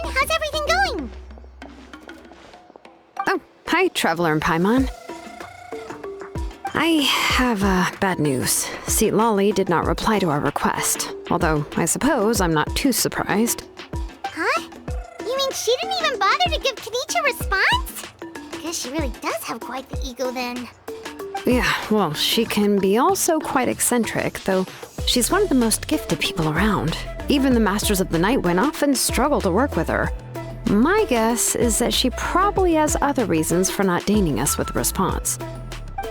How's everything going? Oh, hi, Traveler and Paimon. I have bad news. Lolly did not reply to our request, although I suppose I'm not too surprised. Huh? You mean she didn't even bother to give Kenichi a response? Guess she really does have quite the ego then. Yeah, well, she can be also quite eccentric, though she's one of the most gifted people around. Even the Masters of the Night Wind often struggle to work with her. My guess is that she probably has other reasons for not deigning us with a response.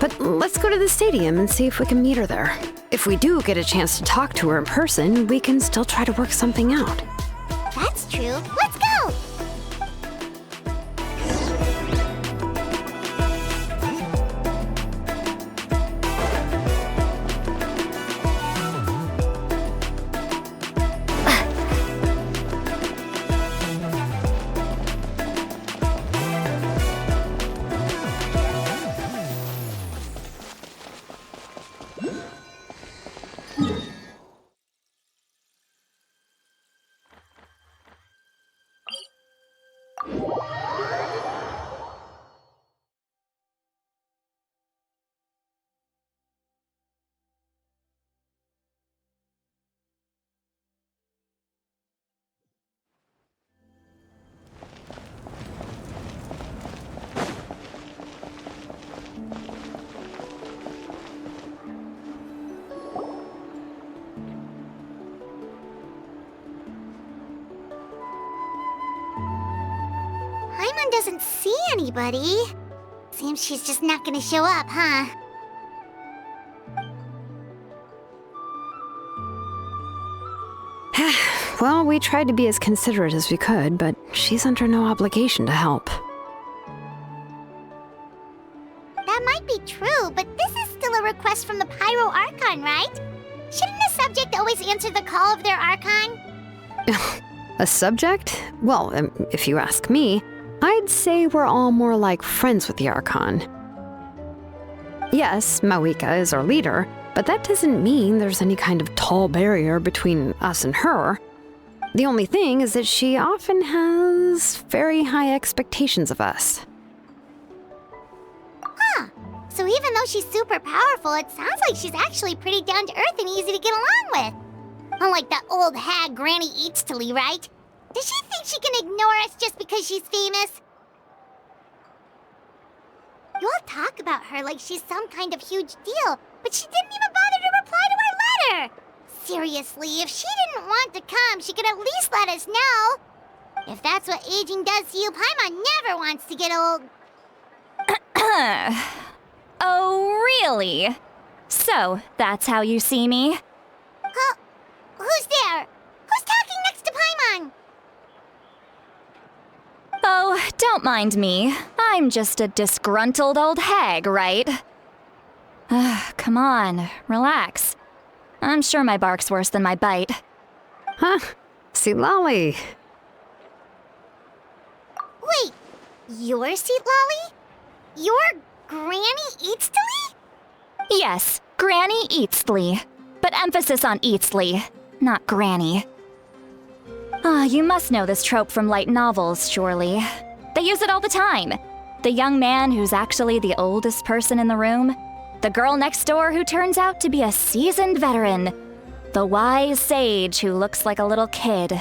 But let's go to the stadium and see if we can meet her there. If we do get a chance to talk to her in person, we can still try to work something out. That's true. Let's go! Paimon doesn't see anybody. Seems she's just not gonna show up, huh? Well, we tried to be as considerate as we could, but she's under no obligation to help. That might be true, but this is still a request from the Pyro Archon, right? Shouldn't a subject always answer the call of their Archon? A subject? Well, if you ask me, I'd say we're all more like friends with the Archon. Yes, Mawika is our leader, but that doesn't mean there's any kind of tall barrier between us and her. The only thing is that she often has very high expectations of us. Huh. So even though she's super powerful, it sounds like she's actually pretty down to earth and easy to get along with. Unlike that old hag Granny Eatstily, right? Does she think she can ignore us just because she's famous? You all talk about her like she's some kind of huge deal, but she didn't even bother to reply to our letter! Seriously, if she didn't want to come, she could at least let us know. If that's what aging does to you, Paimon never wants to get old. Oh, really? So, that's how you see me? Who's there? Who's talking next to Paimon? Oh, don't mind me. I'm just a disgruntled old hag, right? Come on, relax. I'm sure my bark's worse than my bite. Huh? Lolly. Wait, you're Lolly? You're Granny Eatstily? Yes, Granny Eatstly. But emphasis on Eatstly, not Granny. You must know this trope from light novels, surely. They use it all the time. The young man who's actually the oldest person in the room. The girl next door who turns out to be a seasoned veteran. The wise sage who looks like a little kid.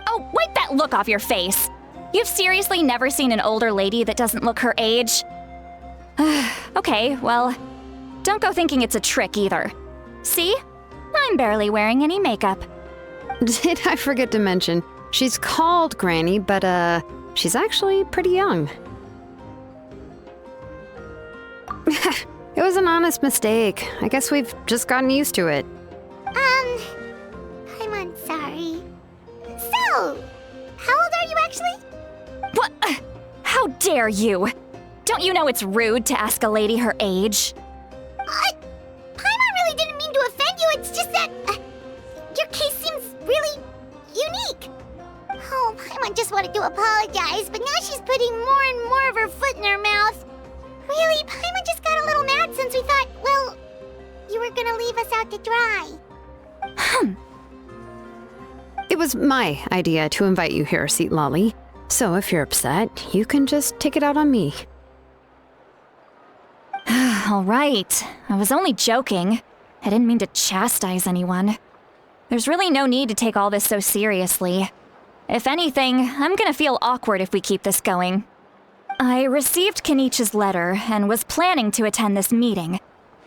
Oh, wait, that that look off your face. You've seriously never seen an older lady that doesn't look her age? Okay, well, don't go thinking it's a trick either. See? I'm barely wearing any makeup. Did I forget to mention, she's called Granny, but she's actually pretty young. It was an honest mistake. I guess we've just gotten used to it. I'm sorry. So, how old are you actually? What? How dare you? Don't you know it's rude to ask a lady her age? Paimon really didn't mean to offend you, it's just that your case seems really unique. Oh, Paimon just wanted to apologize, but now she's putting more and more of her foot in her mouth. Really, Paimon just got a little mad since we thought, well, you were gonna leave us out to dry. It was my idea to invite you here, Seat Lolly. So if you're upset, you can just take it out on me. All right. I was only joking. I didn't mean to chastise anyone. There's really no need to take all this so seriously. If anything, I'm gonna feel awkward if we keep this going. I received Kenichi's letter and was planning to attend this meeting.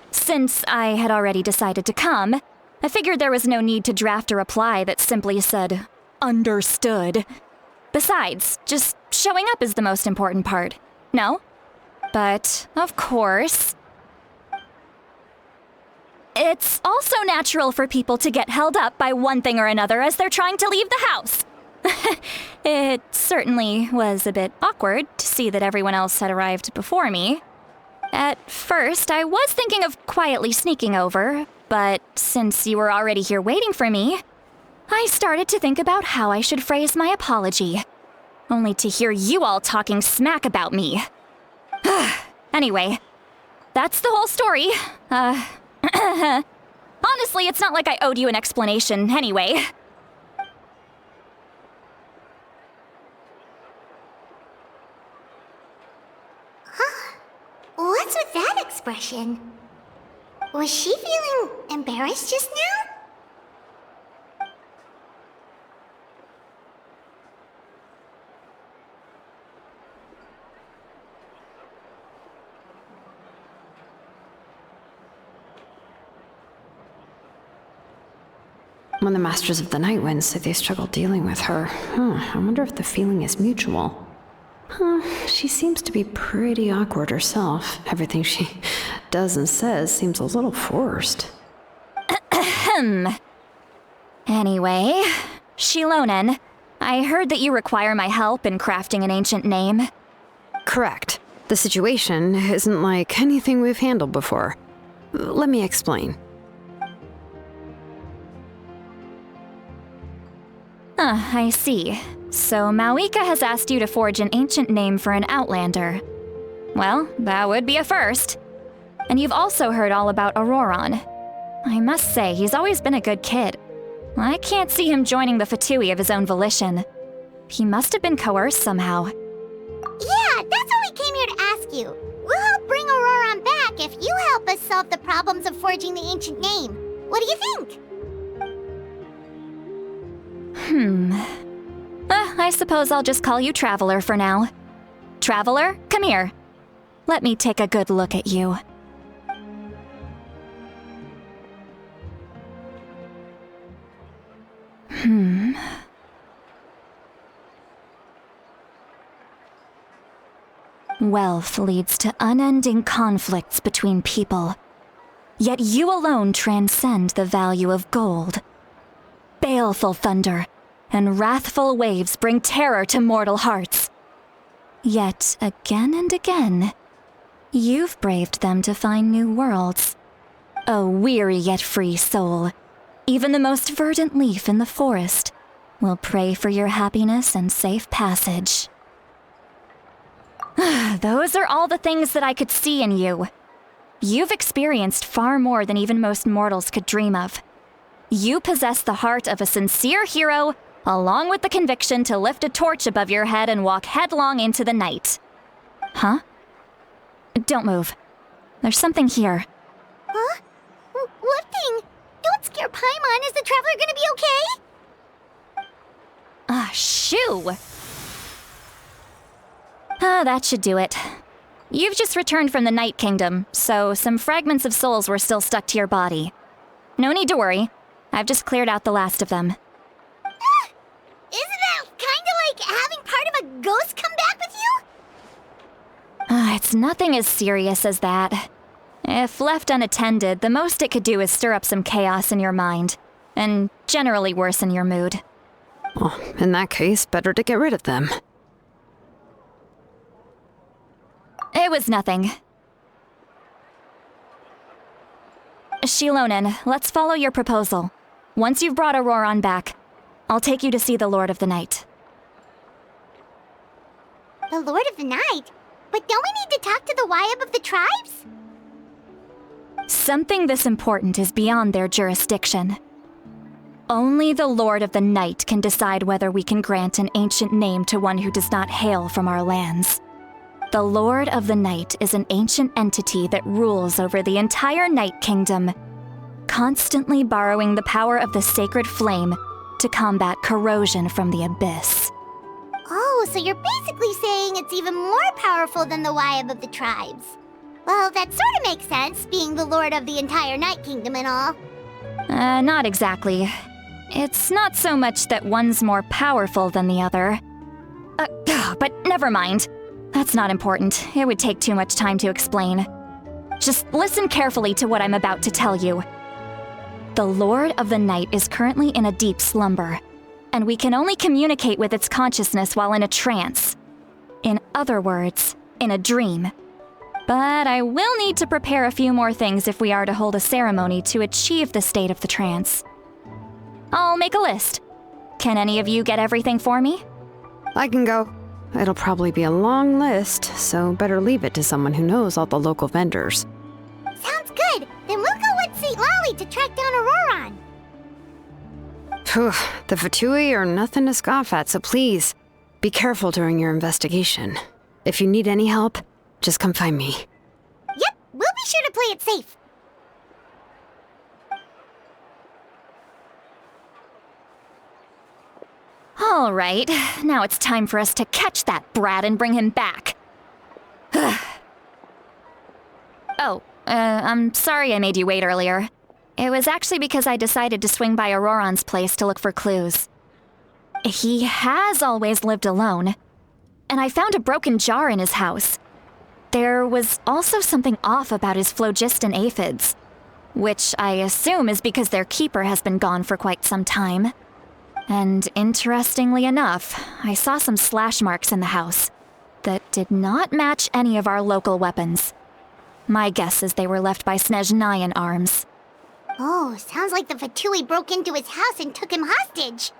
Since I had already decided to come, I figured there was no need to draft a reply that simply said, "Understood." Besides, just showing up is the most important part, no? But, of course, it's also natural for people to get held up by one thing or another as they're trying to leave the house. It certainly was a bit awkward to see that everyone else had arrived before me. At first, I was thinking of quietly sneaking over, but since you were already here waiting for me, I started to think about how I should phrase my apology, only to hear you all talking smack about me. Anyway, that's the whole story. Honestly, it's not like I owed you an explanation anyway. What's with that expression? Was she feeling embarrassed just now? When the Masters of the Night Wind say they struggle dealing with her, I wonder if the feeling is mutual. She seems to be pretty awkward herself. Everything she does and says seems a little forced. Anyway, Shilonen, I heard that you require my help in crafting an ancient name. Correct. The situation isn't like anything we've handled before. Let me explain. I see. So Mauika has asked you to forge an ancient name for an Outlander. Well, that would be a first. And you've also heard all about Auroron. I must say, he's always been a good kid. I can't see him joining the Fatui of his own volition. He must have been coerced somehow. Yeah, that's what we came here to ask you. We'll help bring Auroron back if you help us solve the problems of forging the ancient name. What do you think? I suppose I'll just call you Traveler for now. Traveler, come here. Let me take a good look at you. Wealth leads to unending conflicts between people. Yet you alone transcend the value of gold. Baleful thunder and wrathful waves bring terror to mortal hearts. Yet again and again, you've braved them to find new worlds. O weary yet free soul, even the most verdant leaf in the forest will pray for your happiness and safe passage. Those are all the things that I could see in you. You've experienced far more than even most mortals could dream of. You possess the heart of a sincere hero, along with the conviction to lift a torch above your head and walk headlong into the night. Huh? Don't move. There's something here. Huh? What thing? Don't scare Paimon. Is the Traveler gonna be okay? Shoo! That should do it. You've just returned from the Night Kingdom, so some fragments of souls were still stuck to your body. No need to worry. I've just cleared out the last of them. Isn't that kinda like having part of a ghost come back with you? It's nothing as serious as that. If left unattended, the most it could do is stir up some chaos in your mind, and generally worsen your mood. Well, in that case, better to get rid of them. It was nothing. Shilonen, let's follow your proposal. Once you've brought Auroran back, I'll take you to see the Lord of the Night. The Lord of the Night? But don't we need to talk to the Wyab of the tribes? Something this important is beyond their jurisdiction. Only the Lord of the Night can decide whether we can grant an ancient name to one who does not hail from our lands. The Lord of the Night is an ancient entity that rules over the entire Night Kingdom, constantly borrowing the power of the sacred flame to combat corrosion from the abyss. Oh, so you're basically saying it's even more powerful than the Wyab of the tribes. Well, that sort of makes sense, being the Lord of the entire Night Kingdom and all. Not exactly. It's not so much that one's more powerful than the other. But never mind. That's not important. It would take too much time to explain. Just listen carefully to what I'm about to tell you. The Lord of the Night is currently in a deep slumber, and we can only communicate with its consciousness while in a trance. In other words, in a dream. But I will need to prepare a few more things if we are to hold a ceremony to achieve the state of the trance. I'll make a list. Can any of you get everything for me? I can go. It'll probably be a long list, so better leave it to someone who knows all the local vendors. Sounds good. Then we'll go with St. Lolly to track down Auroran. Phew, the Fatui are nothing to scoff at, so please, be careful during your investigation. If you need any help, just come find me. Yep, we'll be sure to play it safe. All right, now it's time for us to catch that brat and bring him back. I'm sorry I made you wait earlier. It was actually because I decided to swing by Auroran's place to look for clues. He has always lived alone, and I found a broken jar in his house. There was also something off about his phlogiston aphids, which I assume is because their keeper has been gone for quite some time. And interestingly enough, I saw some slash marks in the house that did not match any of our local weapons. My guess is they were left by Snezhnayan arms. Oh, sounds like the Fatui broke into his house and took him hostage.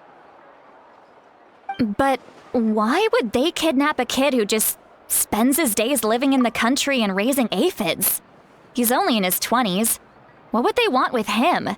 But why would they kidnap a kid who just spends his days living in the country and raising aphids? He's only in his 20s. What would they want with him?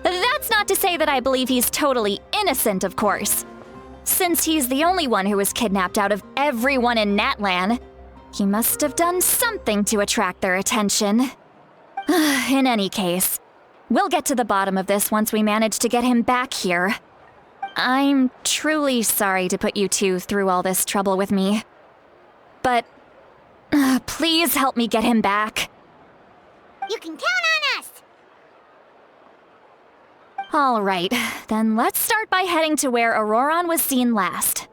That's not to say that I believe he's totally innocent, of course. Since he's the only one who was kidnapped out of everyone in Natlan, he must have done something to attract their attention. In any case, we'll get to the bottom of this once we manage to get him back here. I'm truly sorry to put you two through all this trouble with me. But please help me get him back. You can count on us! All right, then let's start by heading to where Auroron was seen last.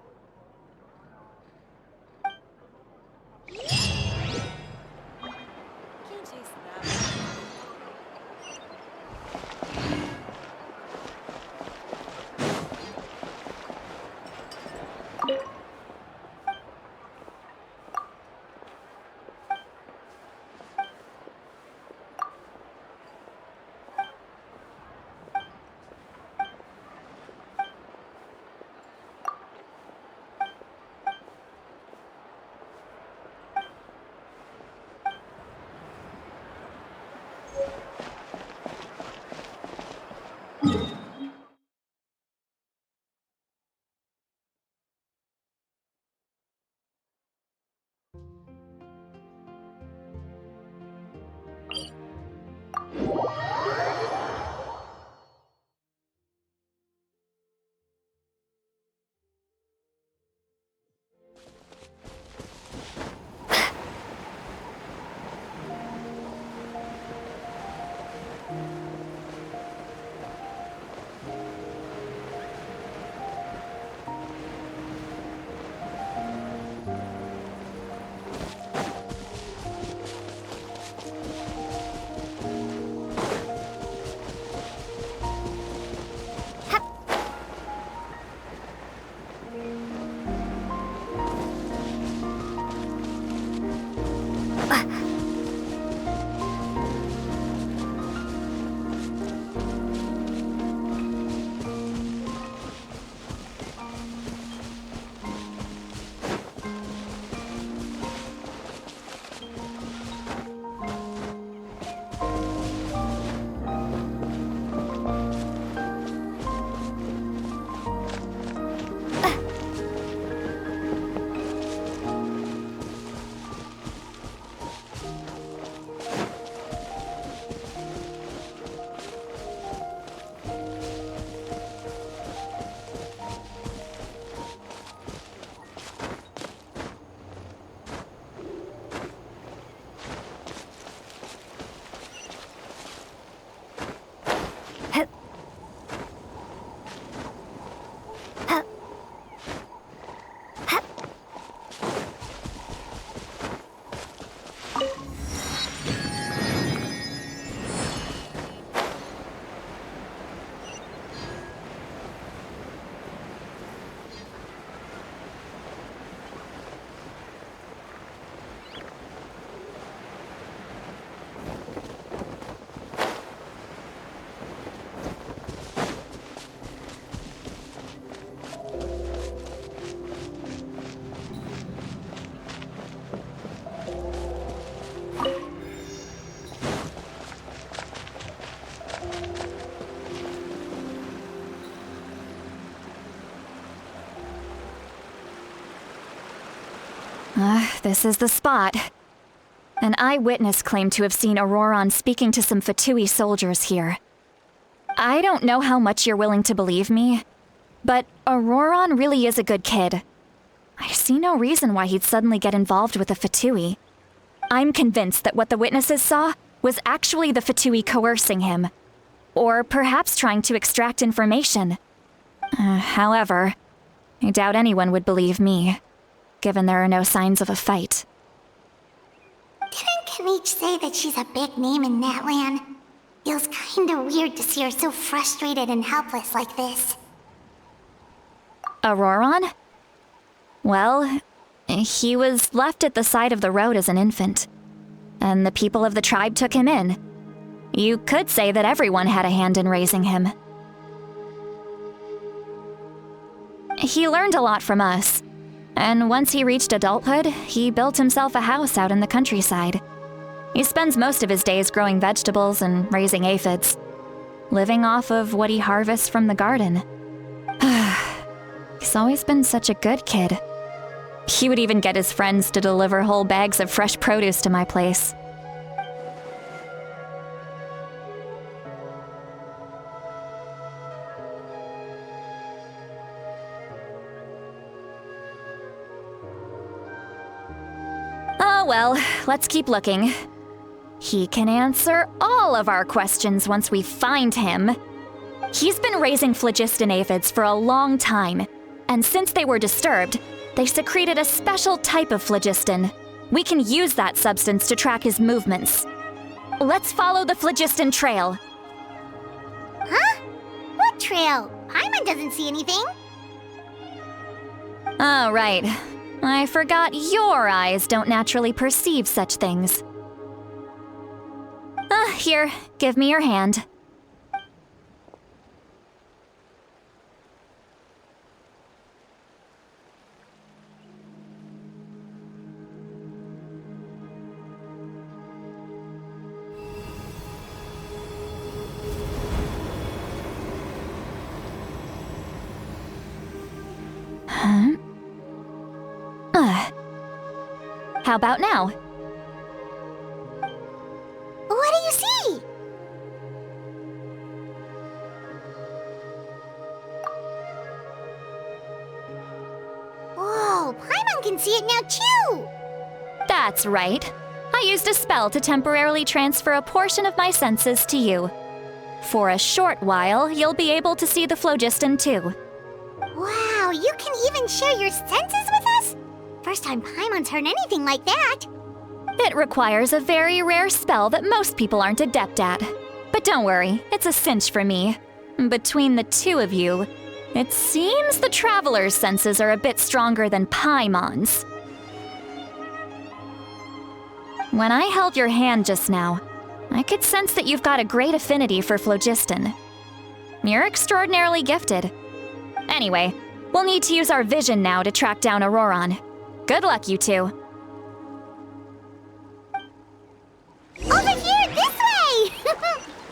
This is the spot. An eyewitness claimed to have seen Auroron speaking to some Fatui soldiers here. I don't know how much you're willing to believe me, but Auroron really is a good kid. I see no reason why he'd suddenly get involved with the Fatui. I'm convinced that what the witnesses saw was actually the Fatui coercing him, or perhaps trying to extract information. However, I doubt anyone would believe me, given there are no signs of a fight. Didn't Kanich say that she's a big name in Natlan? Feels kinda weird to see her so frustrated and helpless like this. Auroron? Well, he was left at the side of the road as an infant, and the people of the tribe took him in. You could say that everyone had a hand in raising him. He learned a lot from us, and once he reached adulthood, he built himself a house out in the countryside. He spends most of his days growing vegetables and raising aphids, living off of what he harvests from the garden. He's always been such a good kid. He would even get his friends to deliver whole bags of fresh produce to my place. Oh well, let's keep looking. He can answer all of our questions once we find him. He's been raising phlogiston aphids for a long time, and since they were disturbed, they secreted a special type of phlogiston. We can use that substance to track his movements. Let's follow the phlogiston trail. Huh? What trail? Paimon doesn't see anything. Oh, right. I forgot your eyes don't naturally perceive such things. Here, give me your hand. How about now? What do you see? Whoa, Paimon can see it now too! That's right. I used a spell to temporarily transfer a portion of my senses to you. For a short while, you'll be able to see the phlogiston too. Wow, you can even share your senses with us? First time Paimon's heard anything like that. It requires a very rare spell that most people aren't adept at. But don't worry, it's a cinch for me. Between the two of you, it seems the Traveler's senses are a bit stronger than Paimon's. When I held your hand just now, I could sense that you've got a great affinity for phlogiston. You're extraordinarily gifted. Anyway, we'll need to use our vision now to track down Auroron. Good luck, you two. Over here, this way!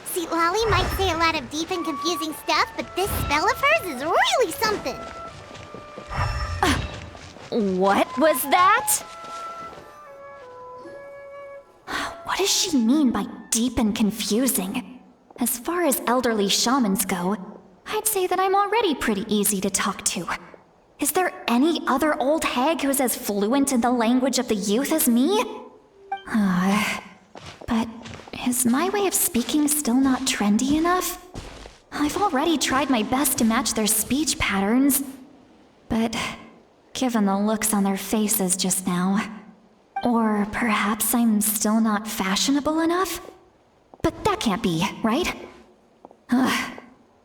See, Lolly might say a lot of deep and confusing stuff, but this spell of hers is really something. What was that? What does she mean by deep and confusing? As far as elderly shamans go, I'd say that I'm already pretty easy to talk to. Is there any other old hag who's as fluent in the language of the youth as me? But is my way of speaking still not trendy enough? I've already tried my best to match their speech patterns. But given the looks on their faces just now, or perhaps I'm still not fashionable enough? But that can't be, right?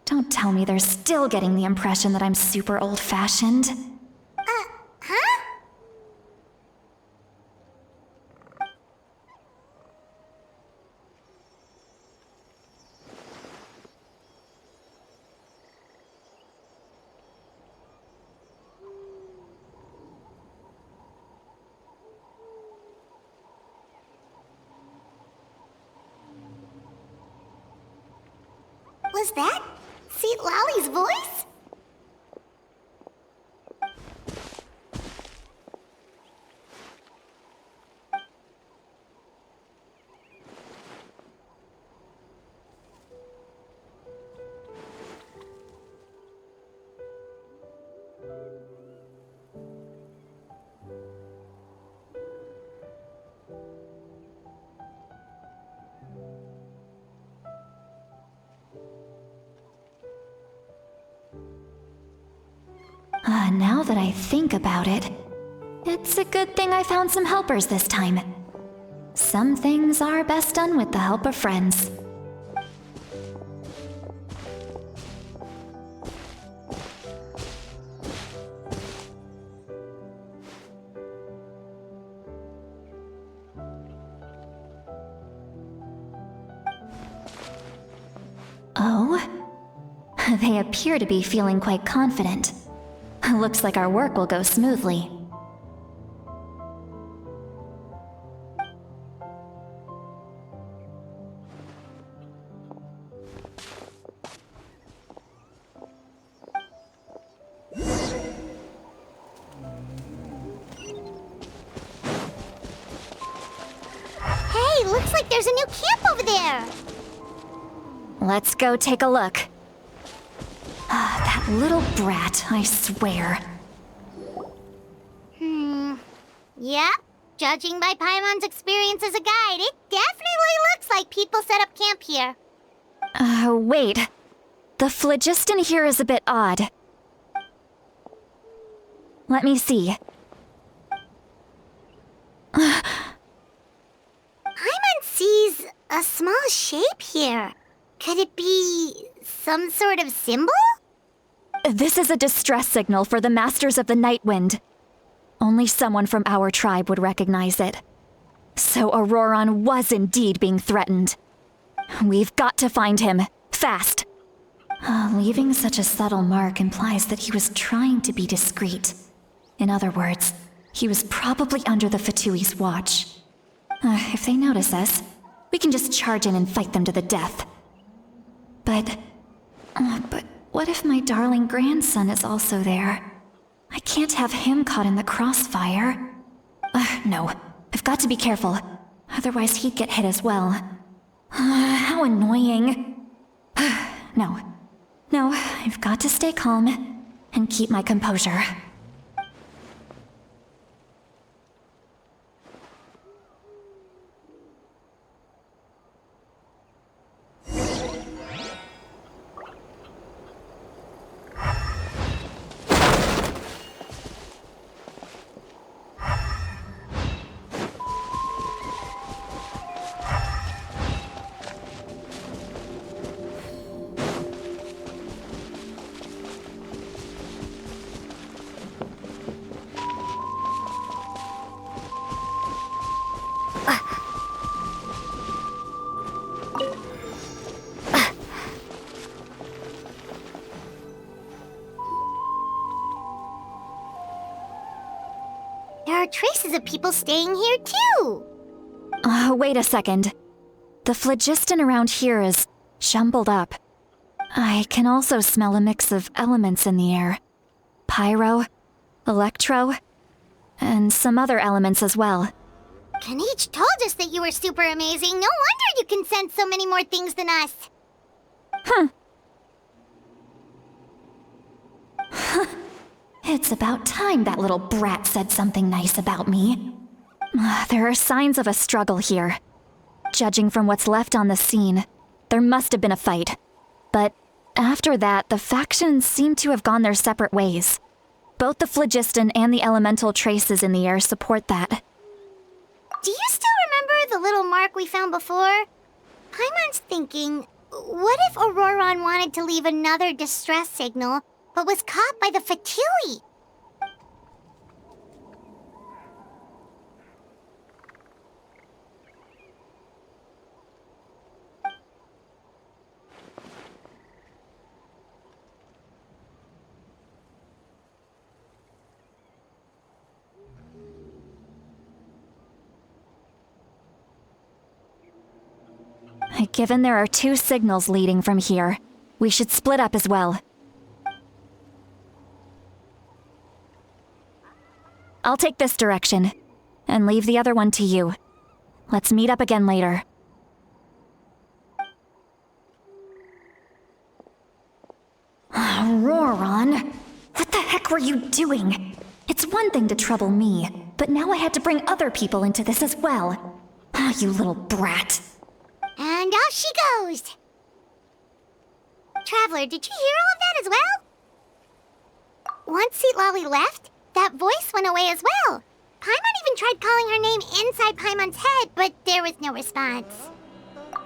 Don't tell me they're still getting the impression that I'm super old-fashioned. Huh? Was that Seat Lolly's voice? Now that I think about it, it's a good thing I found some helpers this time. Some things are best done with the help of friends. Oh? They appear to be feeling quite confident. Looks like our work will go smoothly. Hey, looks like there's a new camp over there. Let's go take a look. That little brat, I swear. Yeah, Judging by Paimon's experience as a guide, it definitely looks like people set up camp here. Wait. The phlogiston here is a bit odd. Let me see. Paimon sees a small shape here. Could it be some sort of symbol? This is a distress signal for the Masters of the Night Wind. Only someone from our tribe would recognize it. So Auroron was indeed being threatened. We've got to find him, fast. Leaving such a subtle mark implies that he was trying to be discreet. In other words, he was probably under the Fatui's watch. If they notice us, we can just charge in and fight them to the death. But what if my darling grandson is also there? I can't have him caught in the crossfire. No, I've got to be careful. Otherwise he'd get hit as well. How annoying. No, I've got to stay calm and keep my composure. There are traces of people staying here too. Wait a second. The phlogiston around here is jumbled up. I can also smell a mix of elements in the air. Pyro, electro, and some other elements as well. Kanich told us that you were super amazing. No wonder you can sense so many more things than us. It's about time that little brat said something nice about me. There are signs of a struggle here. Judging from what's left on the scene, there must have been a fight. But after that, the factions seem to have gone their separate ways. Both the phlogiston and the elemental traces in the air support that. Do you still remember the little mark we found before? Paimon's thinking, what if Auroron wanted to leave another distress signal, but was caught by the Fatui? Given there are two signals leading from here, we should split up as well. I'll take this direction, and leave the other one to you. Let's meet up again later. Auroron! What the heck were you doing? It's one thing to trouble me, but now I had to bring other people into this as well. You little brat. And off she goes! Traveler, did you hear all of that as well? Once Seat Lolly left, that voice went away as well. Paimon even tried calling her name inside Paimon's head, but there was no response.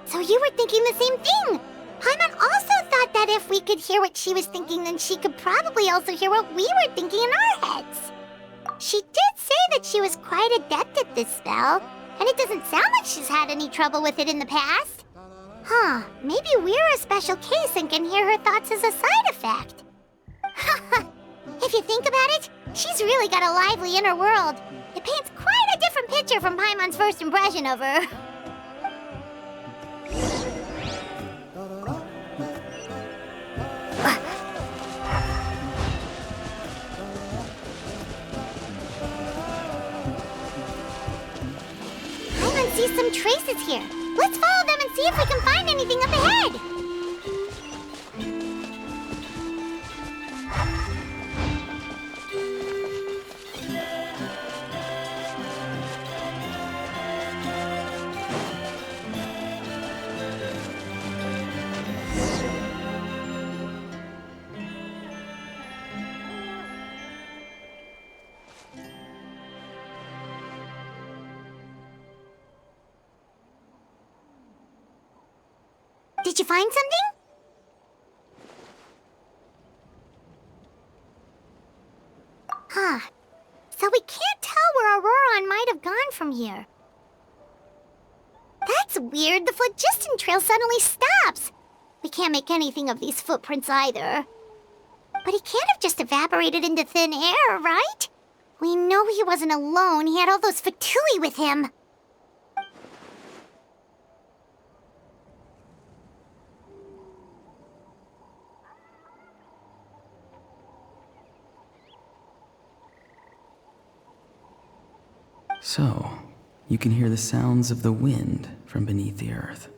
So you were thinking the same thing! Paimon also thought that if we could hear what she was thinking, then she could probably also hear what we were thinking in our heads. She did say that she was quite adept at this spell, and it doesn't sound like she's had any trouble with it in the past. Maybe we're a special case and can hear her thoughts as a side effect. If you think about it, she's really got a lively inner world. It paints quite a different picture from Paimon's first impression of her. Paimon sees some traces here. Let's follow them and see if we can find anything up ahead. Did you find something? Huh. So we can't tell where Auroron might have gone from here. That's weird. The phlogiston trail suddenly stops. We can't make anything of these footprints either. But he can't have just evaporated into thin air, right? We know he wasn't alone. He had all those Fatui with him. So, you can hear the sounds of the wind from beneath the earth.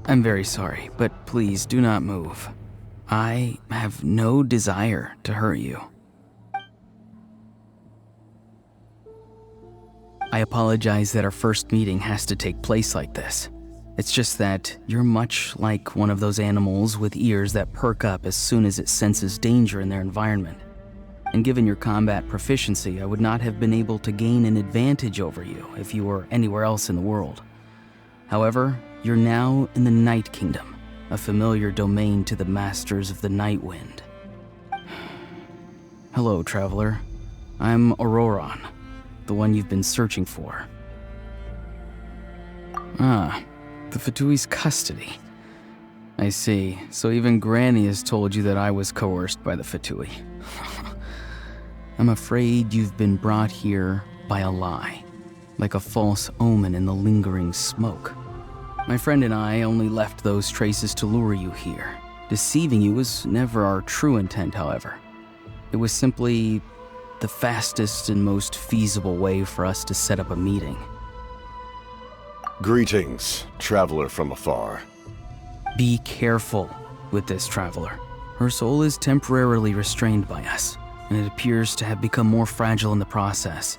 I'm very sorry, but please do not move. I have no desire to hurt you. I apologize that our first meeting has to take place like this. It's just that you're much like one of those animals with ears that perk up as soon as it senses danger in their environment. And given your combat proficiency, I would not have been able to gain an advantage over you if you were anywhere else in the world. However, you're now in the Night Kingdom, a familiar domain to the masters of the Night Wind. Hello, traveler. I'm Auroron, the one you've been searching for. Ah, the Fatui's custody. I see. So even Granny has told you that I was coerced by the Fatui. I'm afraid you've been brought here by a lie, like a false omen in the lingering smoke. My friend and I only left those traces to lure you here. Deceiving you was never our true intent, however. It was simply the fastest and most feasible way for us to set up a meeting. Greetings, traveler from afar. Be careful with this traveler. Her soul is temporarily restrained by us, and it appears to have become more fragile in the process.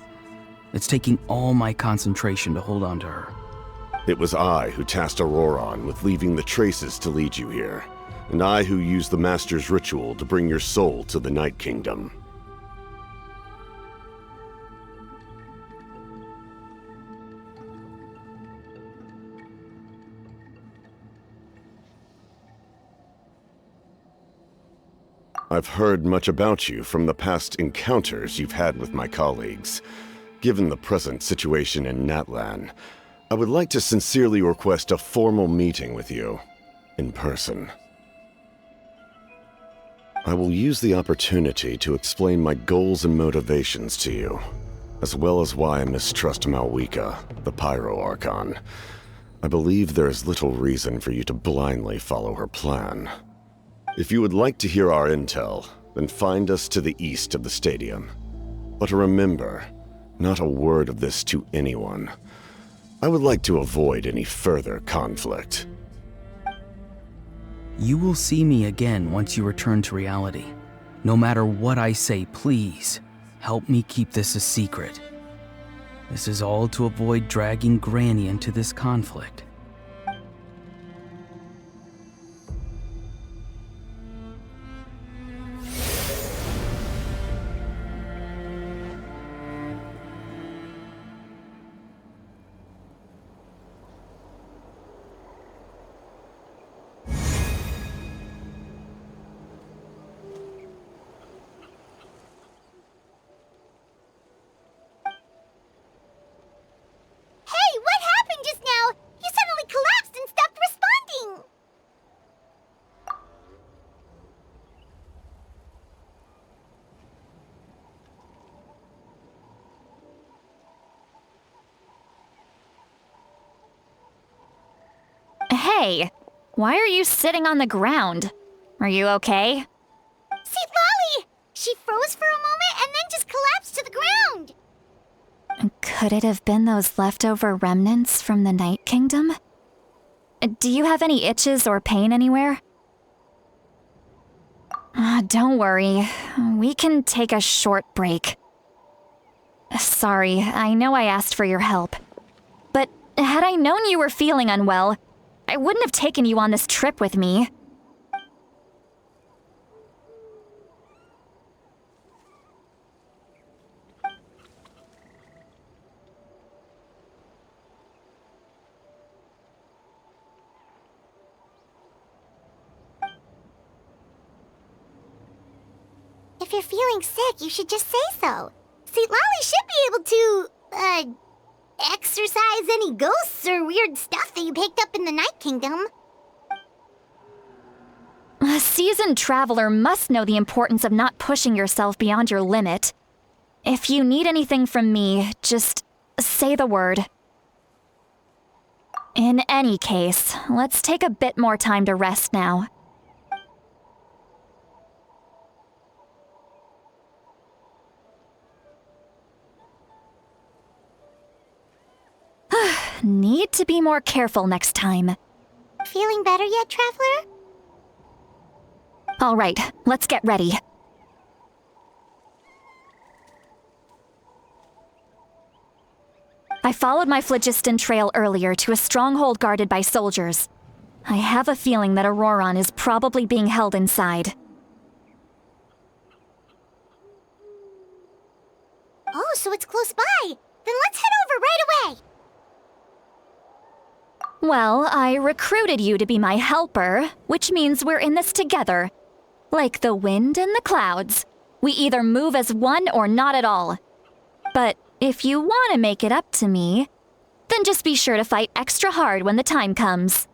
It's taking all my concentration to hold on to her. It was I who tasked Auroron with leaving the traces to lead you here, and I who used the Master's ritual to bring your soul to the Night Kingdom. I've heard much about you from the past encounters you've had with my colleagues. Given the present situation in Natlan, I would like to sincerely request a formal meeting with you, in person. I will use the opportunity to explain my goals and motivations to you, as well as why I mistrust Malwika, the Pyro Archon. I believe there is little reason for you to blindly follow her plan. If you would like to hear our intel, then find us to the east of the stadium. But remember, not a word of this to anyone. I would like to avoid any further conflict. You will see me again once you return to reality. No matter what I say, please, help me keep this a secret. This is all to avoid dragging Granny into this conflict. Hey, what happened just now? You said Hey, why are you sitting on the ground? Are you okay? See, Lolly! She froze for a moment and then just collapsed to the ground! Could it have been those leftover remnants from the Night Kingdom? Do you have any itches or pain anywhere? Don't worry. We can take a short break. Sorry, I know I asked for your help. But had I known you were feeling unwell, I wouldn't have taken you on this trip with me. If you're feeling sick, you should just say so. See, Lolly should be able to, exorcise any ghosts or weird stuff that you picked up in the Night Kingdom. A seasoned traveler must know the importance of not pushing yourself beyond your limit. If you need anything from me, just say the word. In any case, let's take a bit more time to rest now. Need to be more careful next time. Feeling better yet, Traveler? All right, let's get ready. I followed my phlogiston trail earlier to a stronghold guarded by soldiers. I have a feeling that Auroron is probably being held inside. Oh, so it's close by. Then let's head over right away. Well, I recruited you to be my helper, which means we're in this together. Like the wind and the clouds. We either move as one or not at all. But if you want to make it up to me, then just be sure to fight extra hard when the time comes.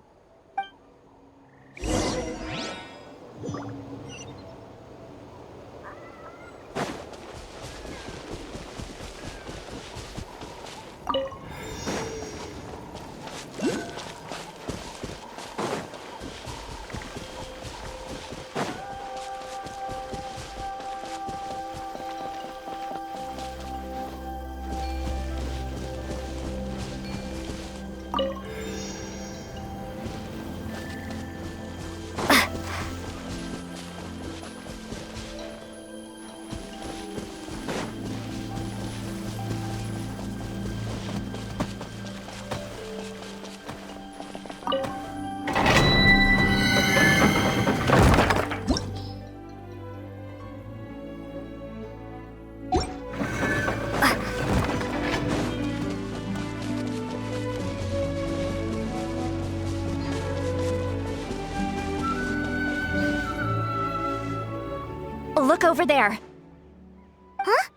Look over there. Huh?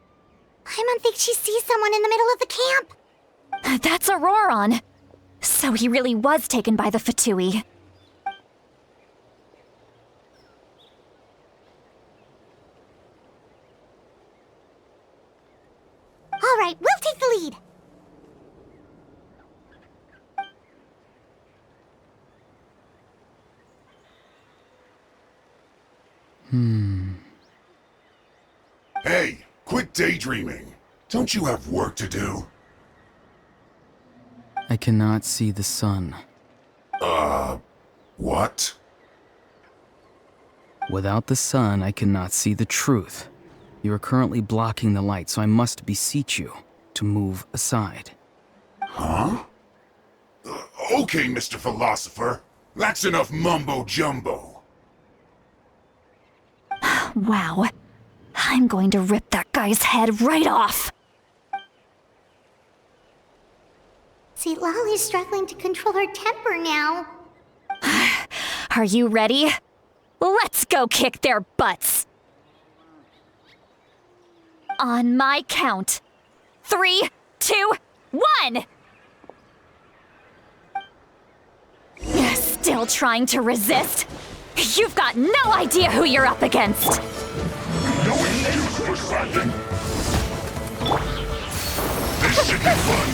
Paimon thinks she sees someone in the middle of the camp. That's Auroron. So he really was taken by the Fatui. All right, we'll take the lead. Hey, quit daydreaming. Don't you have work to do? I cannot see the sun. What? Without the sun, I cannot see the truth. You are currently blocking the light, so I must beseech you to move aside. Huh? Okay, Mr. Philosopher. That's enough mumbo-jumbo. Wow. I'm going to rip that guy's head right off. See, Lolly's struggling to control her temper now. Are you ready? Let's go kick their butts. On my count. 3, 2, 1! Still trying to resist? You've got no idea who you're up against. No excuse for fighting. This should be fun.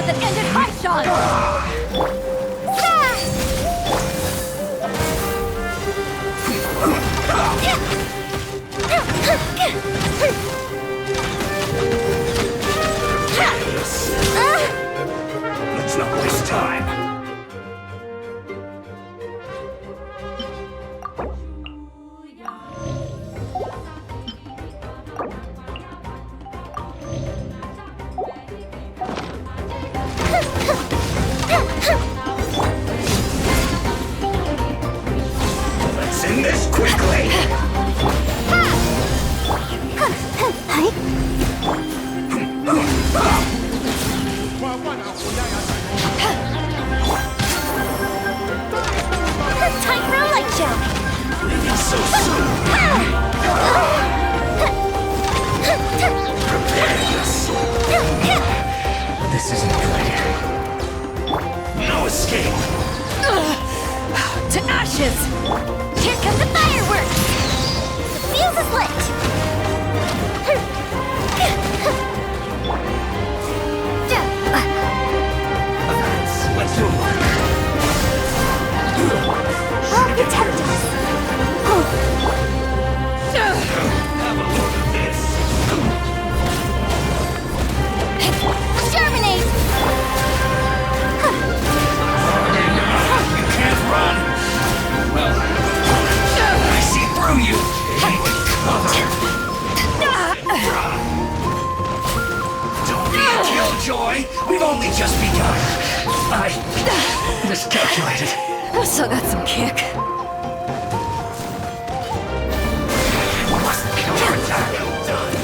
that ended Haishan! It's not this time. Let's end this quickly. Time for a light show! Leaving so soon. Prepare yourself. This isn't good. No escape. To ashes! Here come the fireworks! The fuse is lit! Let's move on. I'll protect us! Have a look at this. Germinate! You can't run. Well, I see through you. Don't be a killjoy. We've only just begun. I miscalculated. I've still got some kick. Counterattack done.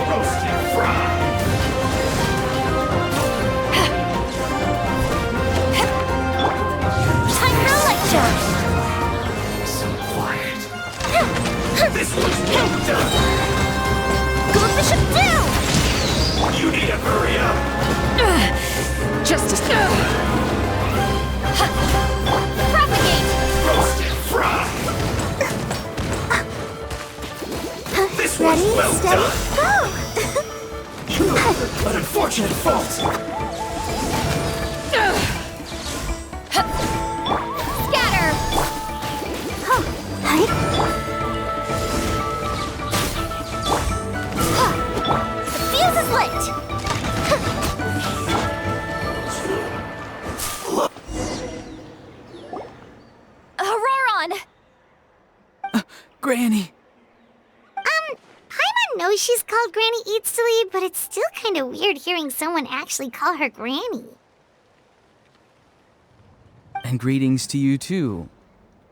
Roasted fry. Time for a light show! So quiet. This one's well done. Go Bishop down! You need to hurry up. Justice. Propagate! Roasted fry. This one's Ready, well steady, done. go! An unfortunate fault. Scatter! The fuse is lit! Auroron! Granny! Paimon knows she's called Granny Eats to Lead, but it's still kind of weird hearing someone actually call her Granny. And greetings to you too,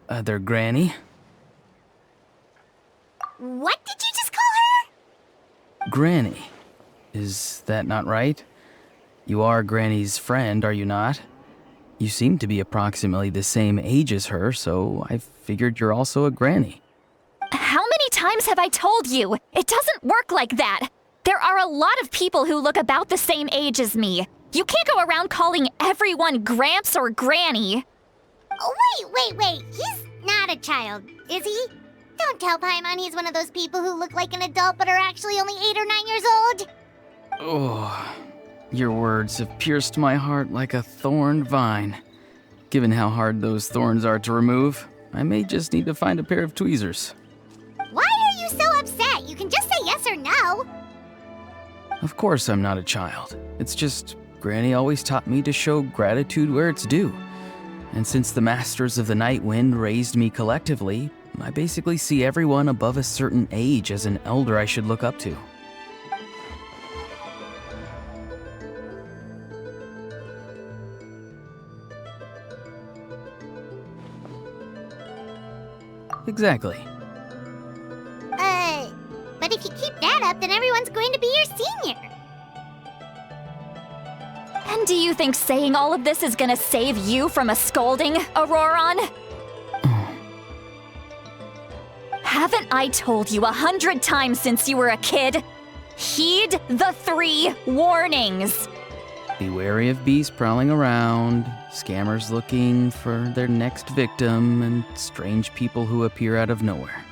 other Granny. What did you just call her? Granny. Is that not right? You are Granny's friend, are you not? You seem to be approximately the same age as her, so I figured you're also a Granny. How many times have I told you? It doesn't work like that. There are a lot of people who look about the same age as me. You can't go around calling everyone Gramps or Granny. Oh, wait. He's not a child, is he? Don't tell Paimon he's one of those people who look like an adult but are actually only 8 or 9 years old. Oh, your words have pierced my heart like a thorned vine. Given how hard those thorns are to remove, I may just need to find a pair of tweezers. Why are you so upset? You can just say yes or no. Of course I'm not a child. It's just Granny always taught me to show gratitude where it's due. And since the Masters of the Night Wind raised me collectively, I basically see everyone above a certain age as an elder I should look up to. Exactly. But if you keep that up, then everyone's going to be your senior. And do you think saying all of this is gonna save you from a scolding, Auroron? Haven't I told you 100 times since you were a kid? Heed the 3 warnings. Be wary of beasts prowling around, scammers looking for their next victim, and strange people who appear out of nowhere.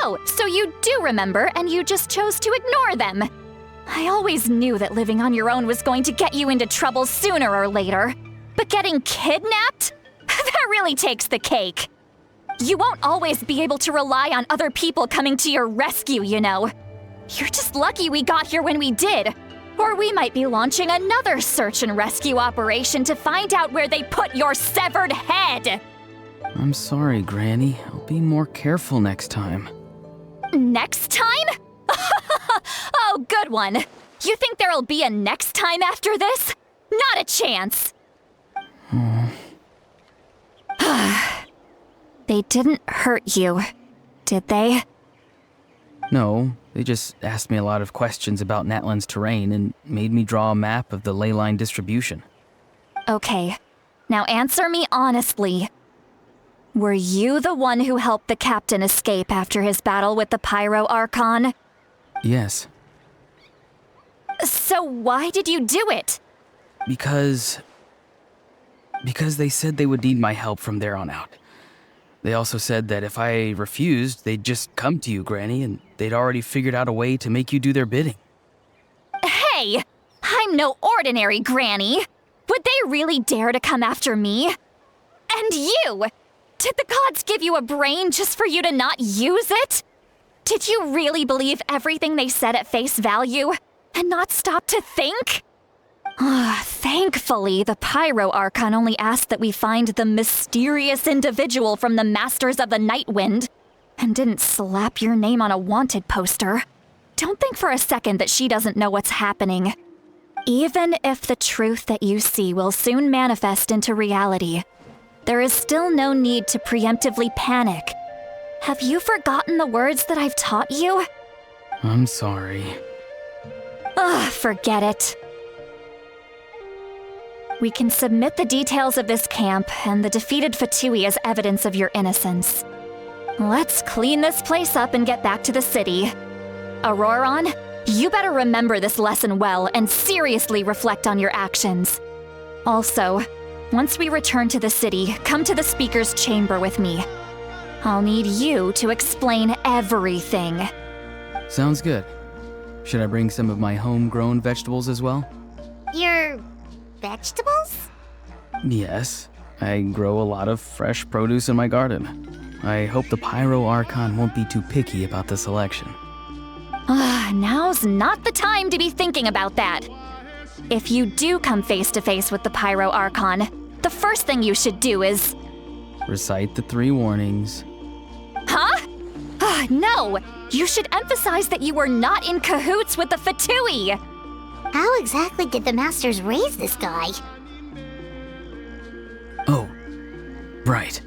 Oh, so you do remember, and you just chose to ignore them. I always knew that living on your own was going to get you into trouble sooner or later. But getting kidnapped? That really takes the cake. You won't always be able to rely on other people coming to your rescue, you know. You're just lucky we got here when we did. Or we might be launching another search and rescue operation to find out where they put your severed head. I'm sorry, Granny. I'll be more careful next time. Next time? Oh, good one. You think there'll be a next time after this? Not a chance. They didn't hurt you, did they? No, they just asked me a lot of questions about Natlan's terrain and made me draw a map of the ley line distribution. Okay, now answer me honestly. Were you the one who helped the captain escape after his battle with the Pyro Archon? Yes. So why did you do it? Because they said they would need my help from there on out. They also said that if I refused, they'd just come to you, Granny, and they'd already figured out a way to make you do their bidding. Hey! I'm no ordinary Granny! Would they really dare to come after me? And you! Did the gods give you a brain just for you to not use it? Did you really believe everything they said at face value and not stop to think? Thankfully, the Pyro Archon only asked that we find the mysterious individual from the Masters of the Night Wind and didn't slap your name on a wanted poster. Don't think for a second that she doesn't know what's happening. Even if the truth that you see will soon manifest into reality, there is still no need to preemptively panic. Have you forgotten the words that I've taught you? I'm sorry. Forget it. We can submit the details of this camp and the defeated Fatui as evidence of your innocence. Let's clean this place up and get back to the city. Auroron, you better remember this lesson well and seriously reflect on your actions. Also, once we return to the city, come to the speaker's chamber with me. I'll need you to explain everything. Sounds good. Should I bring some of my homegrown vegetables as well? Your vegetables? Yes. I grow a lot of fresh produce in my garden. I hope the Pyro Archon won't be too picky about the selection. Now's not the time to be thinking about that. If you do come face to face with the Pyro Archon, the first thing you should do is... Recite the 3 warnings. Huh? No! You should emphasize that you were not in cahoots with the Fatui! How exactly did the Masters raise this guy? Oh, right.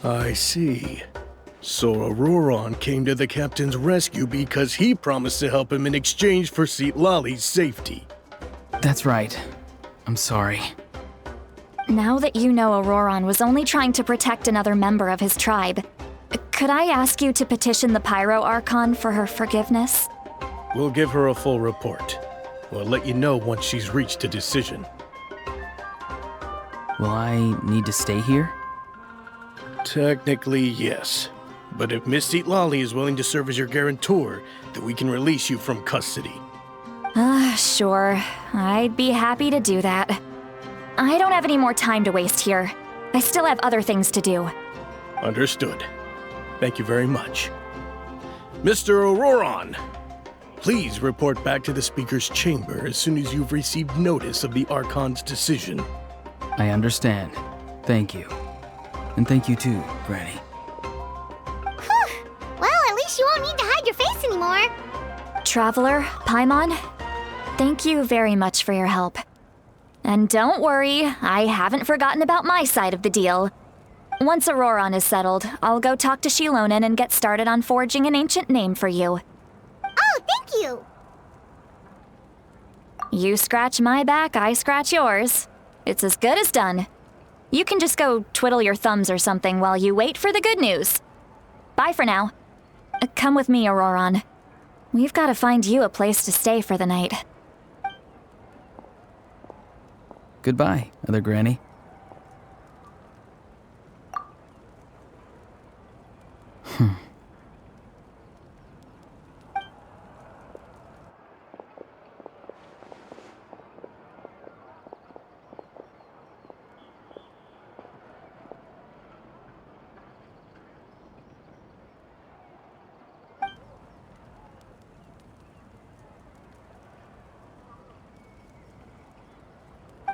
I see. So Auroron came to the captain's rescue because he promised to help him in exchange for Lali's safety. That's right. I'm sorry. Now that you know Auroron was only trying to protect another member of his tribe, could I ask you to petition the Pyro Archon for her forgiveness? We'll give her a full report. We'll let you know once she's reached a decision. Will I need to stay here? Technically, yes. But if Miss Lali is willing to serve as your guarantor, then we can release you from custody. Sure. I'd be happy to do that. I don't have any more time to waste here. I still have other things to do. Understood. Thank you very much. Mr. Auroron, please report back to the Speaker's chamber as soon as you've received notice of the Archon's decision. I understand. Thank you. And thank you too, Granny. Well, at least you won't need to hide your face anymore. Traveler, Paimon, thank you very much for your help. And don't worry, I haven't forgotten about my side of the deal. Once Auroron is settled, I'll go talk to Shilonen and get started on forging an ancient name for you. Oh, thank you. You scratch my back, I scratch yours. It's as good as done. You can just go twiddle your thumbs or something while you wait for the good news. Bye for now. Come with me, Auroron. We've got to find you a place to stay for the night. Goodbye, other Granny.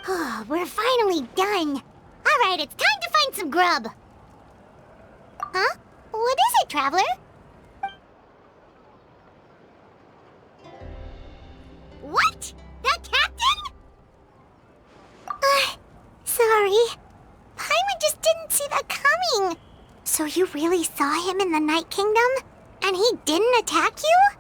Oh, we're finally done. All right, it's time to find some grub. Huh? What is it, Traveler? What? The captain? Sorry. Paimon just didn't see that coming. So you really saw him in the Night Kingdom? And he didn't attack you?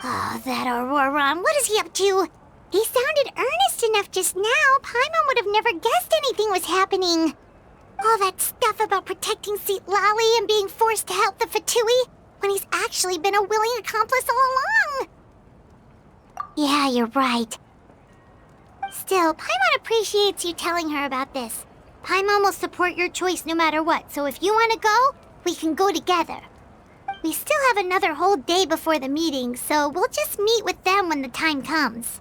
Oh, that Auroron, what is he up to? He sounded earnest enough just now. Paimon would have never guessed anything was happening. All that stuff about protecting Lali and being forced to help the Fatui when he's actually been a willing accomplice all along. Yeah, you're right. Still, Paimon appreciates you telling her about this. Paimon will support your choice no matter what, so if you want to go, we can go together. We still have another whole day before the meeting, so we'll just meet with them when the time comes.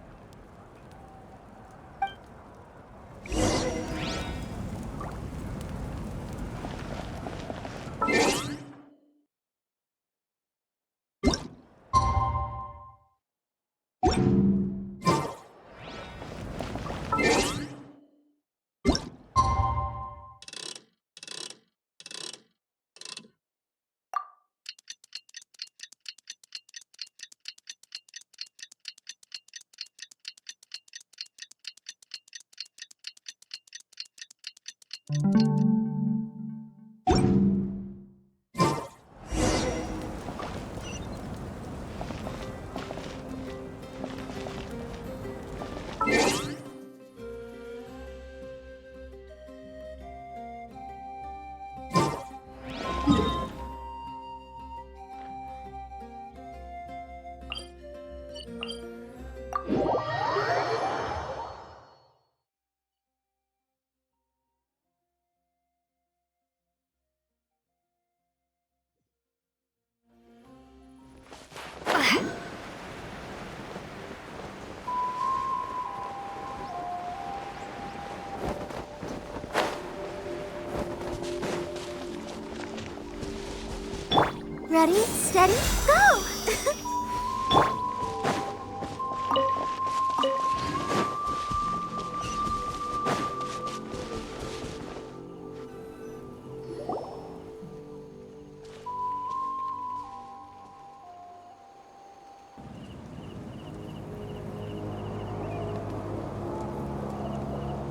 Ready, steady, go!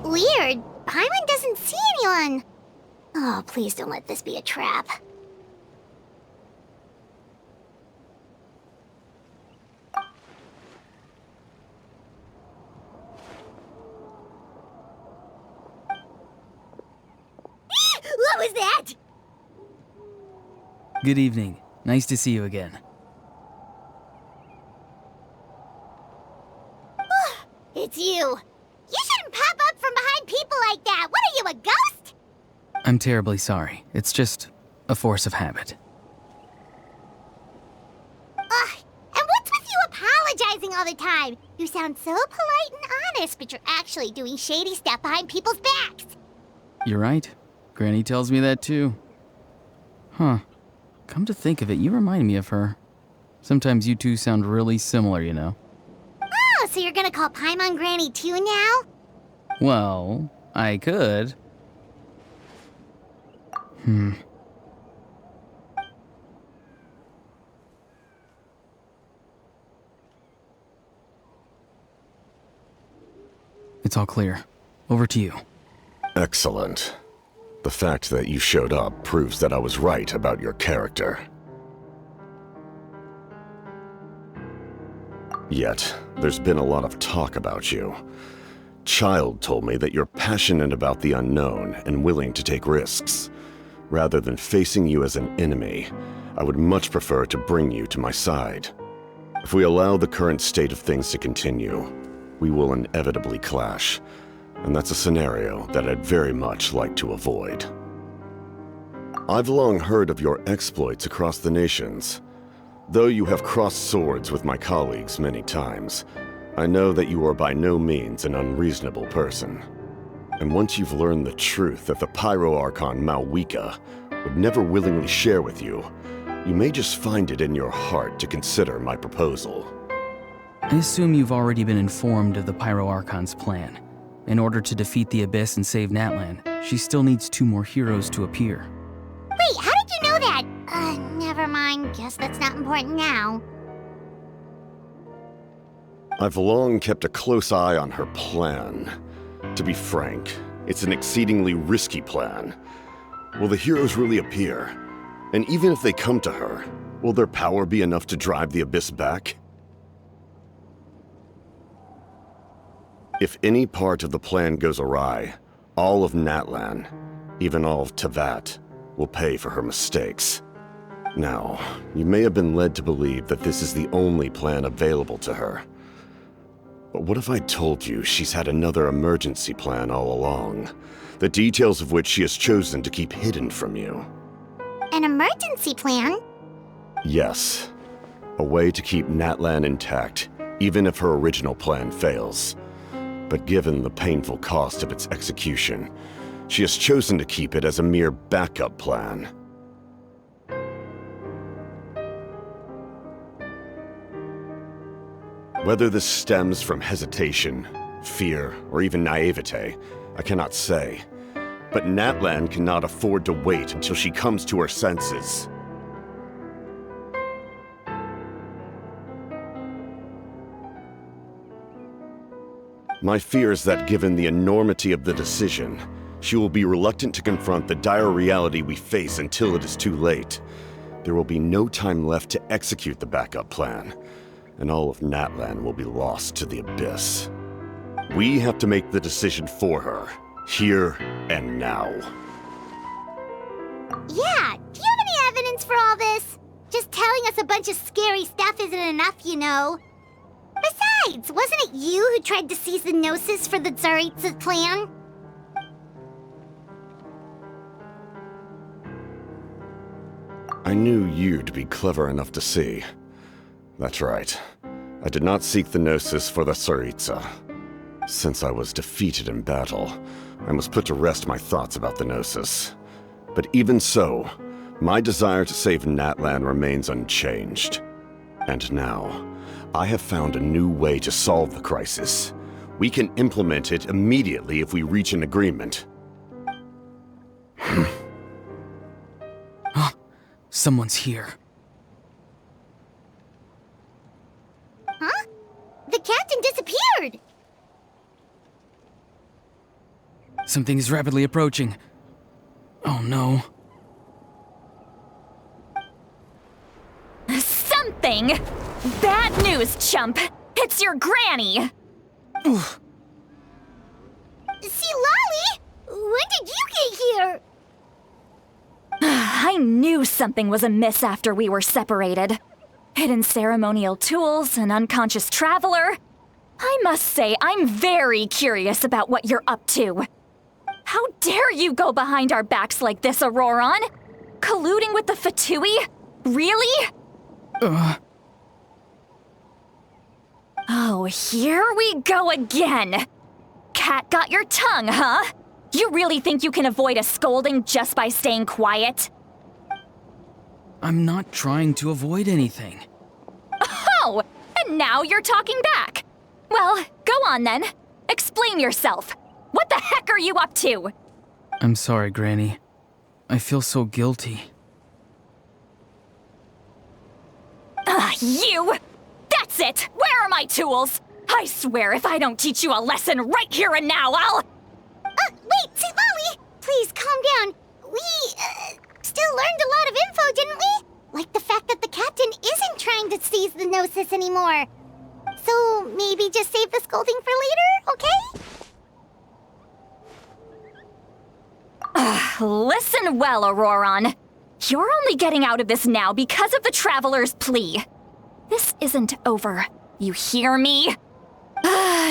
Weird. Paimon doesn't see anyone. Oh, please don't let this be a trap. What was that? Good evening. Nice to see you again. It's you. You shouldn't pop up from behind people like that. What are you, a ghost? I'm terribly sorry. It's just a force of habit. Ugh, and what's with you apologizing all the time? You sound so polite and honest, but you're actually doing shady stuff behind people's backs. You're right. Granny tells me that too. Huh. Come to think of it, you remind me of her. Sometimes you two sound really similar, you know. Oh, so you're gonna call Paimon Granny too now? Well, I could. It's all clear. Over to you. Excellent. The fact that you showed up proves that I was right about your character. Yet, there's been a lot of talk about you. Child told me that you're passionate about the unknown and willing to take risks. Rather than facing you as an enemy, I would much prefer to bring you to my side. If we allow the current state of things to continue, we will inevitably clash, and that's a scenario that I'd very much like to avoid. I've long heard of your exploits across the nations. Though you have crossed swords with my colleagues many times, I know that you are by no means an unreasonable person. And once you've learned the truth that the Pyro Archon Malwika would never willingly share with you, you may just find it in your heart to consider my proposal. I assume you've already been informed of the Pyro Archon's plan. In order to defeat the Abyss and save Natlan, she still needs 2 more heroes to appear. Wait, how did you know that? Never mind. Guess that's not important now. I've long kept a close eye on her plan. To be frank, it's an exceedingly risky plan. Will the heroes really appear? And even if they come to her, will their power be enough to drive the Abyss back? If any part of the plan goes awry, all of Natlan, even all of Tevat, will pay for her mistakes. Now, you may have been led to believe that this is the only plan available to her. But what if I told you she's had another emergency plan all along, the details of which she has chosen to keep hidden from you? An emergency plan? Yes. A way to keep Natlan intact, even if her original plan fails. But given the painful cost of its execution, she has chosen to keep it as a mere backup plan. Whether this stems from hesitation, fear, or even naivete, I cannot say. But Natlan cannot afford to wait until she comes to her senses. My fear is that given the enormity of the decision, she will be reluctant to confront the dire reality we face until it is too late. There will be no time left to execute the backup plan, and all of Natlan will be lost to the Abyss. We have to make the decision for her, here and now. Yeah, do you have any evidence for all this? Just telling us a bunch of scary stuff isn't enough, you know. Besides, wasn't it you who tried to seize the Gnosis for the Tsaritsa clan? I knew you'd be clever enough to see. That's right. I did not seek the Gnosis for the Tsaritsa. Since I was defeated in battle, I must put to rest my thoughts about the Gnosis. But even so, my desire to save Natlan remains unchanged. And now, I have found a new way to solve the crisis. We can implement it immediately if we reach an agreement. Someone's here. Huh? The captain disappeared! Something is rapidly approaching. Oh no. Something! Bad news, chump! It's your granny! See, Lolly? When did you get here? I knew something was amiss after we were separated. Hidden ceremonial tools, an unconscious traveler. I must say, I'm very curious about what you're up to. How dare you go behind our backs like this, Auroron? Colluding with the Fatui? Really? Oh, here we go again. Cat got your tongue, huh? You really think you can avoid a scolding just by staying quiet? I'm not trying to avoid anything. Oh, and now you're talking back. Well, go on then. Explain yourself. What the heck are you up to? I'm sorry, Granny. I feel so guilty. You! That's it! Where are my tools? I swear if I don't teach you a lesson right here and now, I'll... Wait, see, Lolly! Please, calm down. We, still learned a lot of info, didn't we? Like the fact that the captain isn't trying to seize the Gnosis anymore. So, maybe just save the scolding for later, okay? Listen well, Auroron. You're only getting out of this now because of the Traveler's plea. This isn't over. You hear me?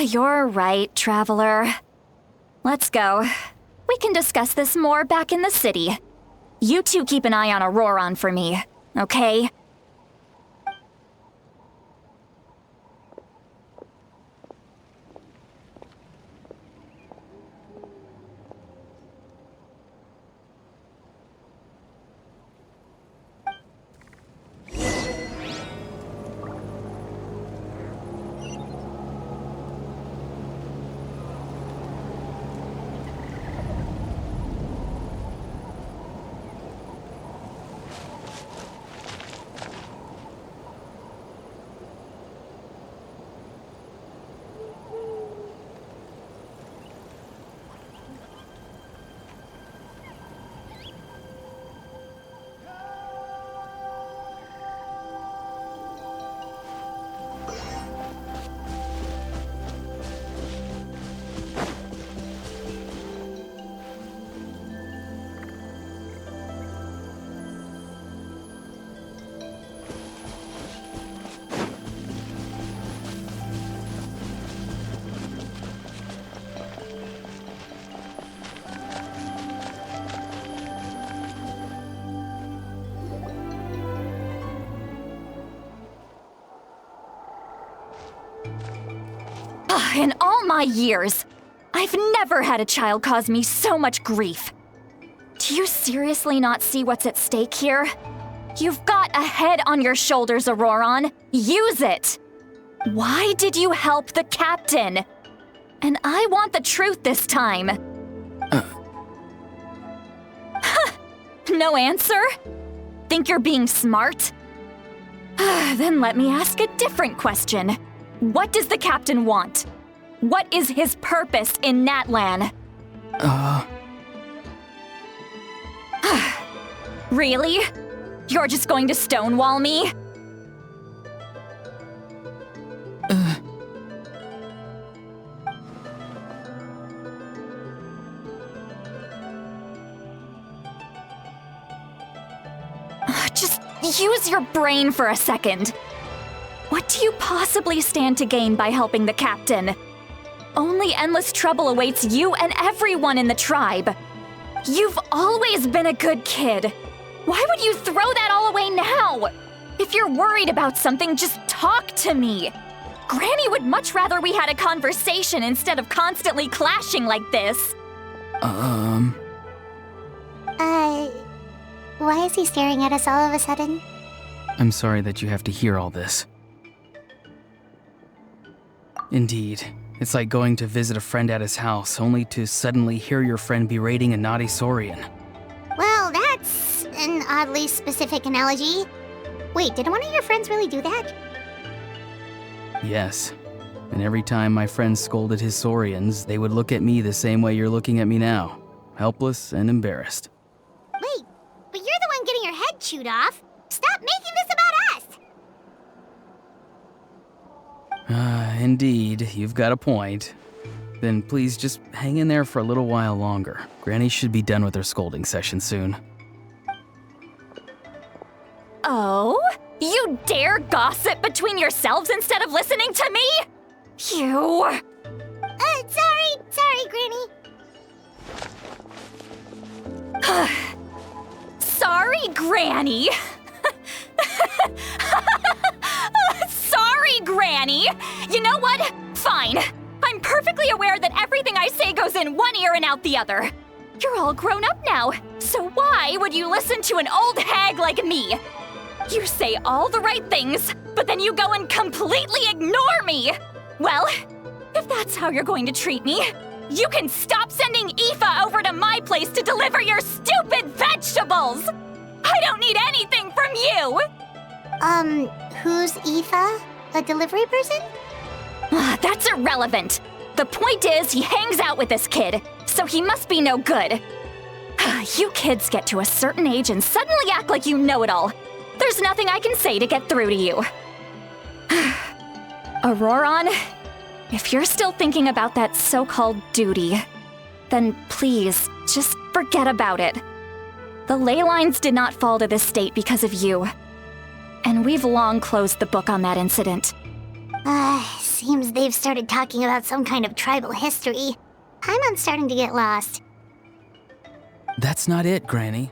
You're right, Traveler. Let's go. We can discuss this more back in the city. You two keep an eye on Auroron for me, okay? In all my years, I've never had a child cause me so much grief. Do you seriously not see what's at stake here? You've got a head on your shoulders, Auroron. Use it! Why did you help the captain? And I want the truth this time. No answer? Think you're being smart? Then let me ask a different question. What does the captain want? What is his purpose in Natlan? Really? You're just going to stonewall me? Just use your brain for a second. What do you possibly stand to gain by helping the captain? Only endless trouble awaits you and everyone in the tribe. You've always been a good kid. Why would you throw that all away now? If you're worried about something, just talk to me. Granny would much rather we had a conversation instead of constantly clashing like this. Why is he staring at us all of a sudden? I'm sorry that you have to hear all this. Indeed, it's like going to visit a friend at his house, only to suddenly hear your friend berating a naughty Saurian. Well, that's an oddly specific analogy. Wait, did one of your friends really do that? Yes. And every time my friend scolded his Saurians, they would look at me the same way you're looking at me now, helpless and embarrassed. chewed off. Stop making this about us! Indeed, you've got a point. Then please just hang in there for a little while longer. Granny should be done with her scolding session soon. Oh? You dare gossip between yourselves instead of listening to me? You... Sorry, Granny. Sorry, Granny. Sorry, Granny. You know what? Fine. I'm perfectly aware that everything I say goes in one ear and out the other. You're all grown up now, so why would you listen to an old hag like me? You say all the right things, but then you go and completely ignore me. Well, if that's how you're going to treat me, you can stop sending Aoife over to my place to deliver your stupid vegetables! I don't need anything from you! Who's Aoife? A delivery person? That's irrelevant. The point is, he hangs out with this kid, so he must be no good. You kids get to a certain age and suddenly act like you know it all. There's nothing I can say to get through to you. Auroron, if you're still thinking about that so-called duty, then please, just forget about it. The ley lines did not fall to this state because of you. And we've long closed the book on that incident. Seems they've started talking about some kind of tribal history. I'm starting to get lost. That's not it, Granny.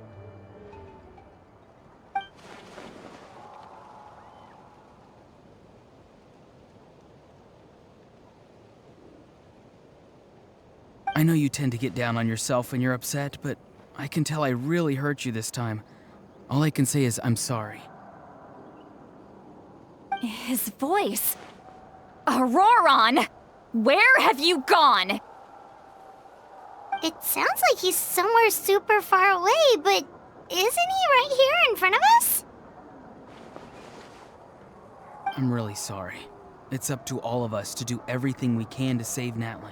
I know you tend to get down on yourself when you're upset, but I can tell I really hurt you this time. All I can say is I'm sorry. His voice. Auroron! Where have you gone? It sounds like he's somewhere super far away, but isn't he right here in front of us? I'm really sorry. It's up to all of us to do everything we can to save Natlan.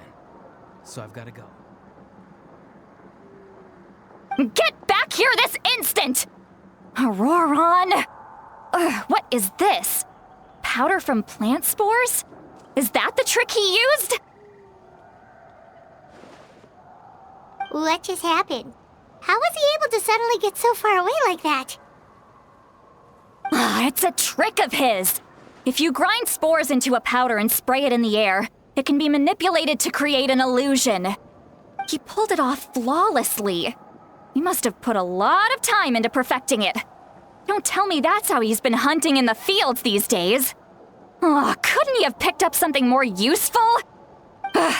So I've got to go. Get back here this instant! Auroron! What is this? Powder from plant spores? Is that the trick he used? What just happened? How was he able to suddenly get so far away like that? It's a trick of his. If you grind spores into a powder and spray it in the air, it can be manipulated to create an illusion. He pulled it off flawlessly. He must have put a lot of time into perfecting it. Don't tell me that's how he's been hunting in the fields these days. Oh, couldn't he have picked up something more useful?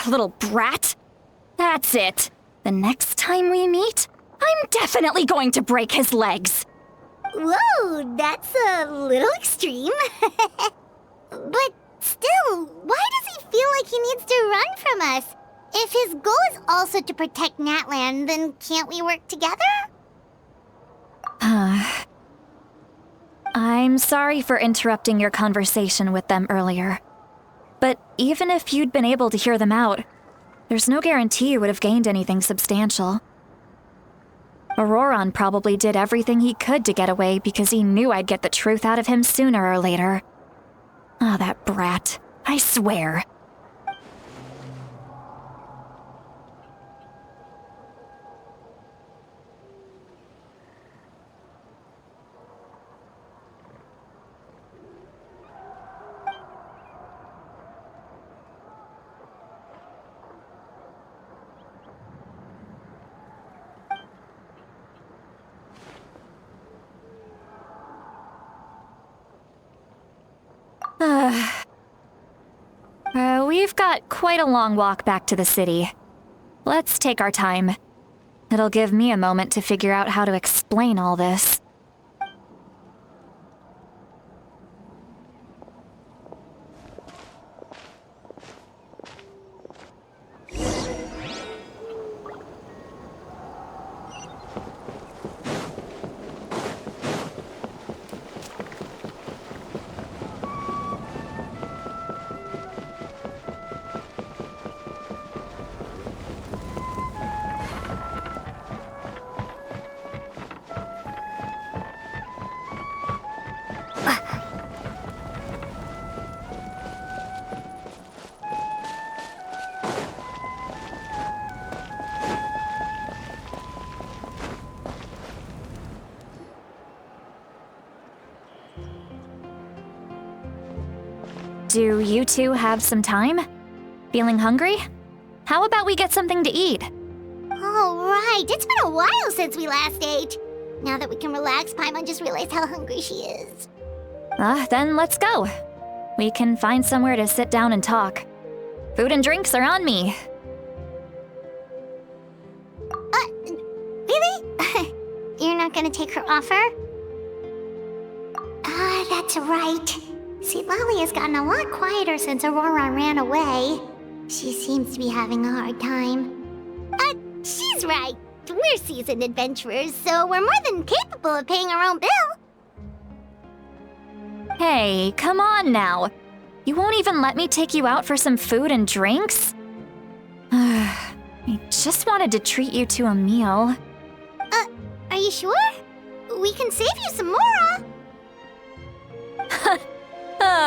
Little brat. That's it. The next time we meet, I'm definitely going to break his legs. Whoa, that's a little extreme. But still, why does he feel like he needs to run from us? If his goal is also to protect Natlan, then can't we work together? I'm sorry for interrupting your conversation with them earlier. But even if you'd been able to hear them out, there's no guarantee you would have gained anything substantial. Auroron probably did everything he could to get away because he knew I'd get the truth out of him sooner or later. Ah, that brat. I swear. We've got quite a long walk back to the city. Let's take our time. It'll give me a moment to figure out how to explain all this. Do you two have some time? Feeling hungry? How about we get something to eat? Oh, right. It's been a while since we last ate. Now that we can relax, Paimon just realized how hungry she is. Then let's go. We can find somewhere to sit down and talk. Food and drinks are on me. Really? You're not gonna take her offer? That's right. See, Lolly has gotten a lot quieter since Aurora ran away. She seems to be having a hard time. She's right. We're seasoned adventurers, so we're more than capable of paying our own bill. Hey, come on now. You won't even let me take you out for some food and drinks? I just wanted to treat you to a meal. Are you sure? We can save you some Mora.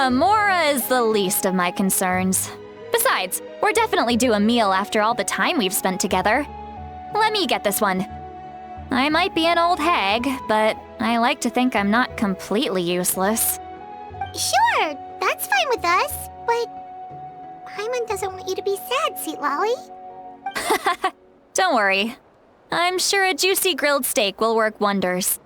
Mora is the least of my concerns. Besides, we're definitely due a meal after all the time we've spent together. Let me get this one. I might be an old hag, but I like to think I'm not completely useless. Sure, that's fine with us, but Paimon doesn't want you to be sad, Sweet Lolly. Don't worry. I'm sure a juicy grilled steak will work wonders.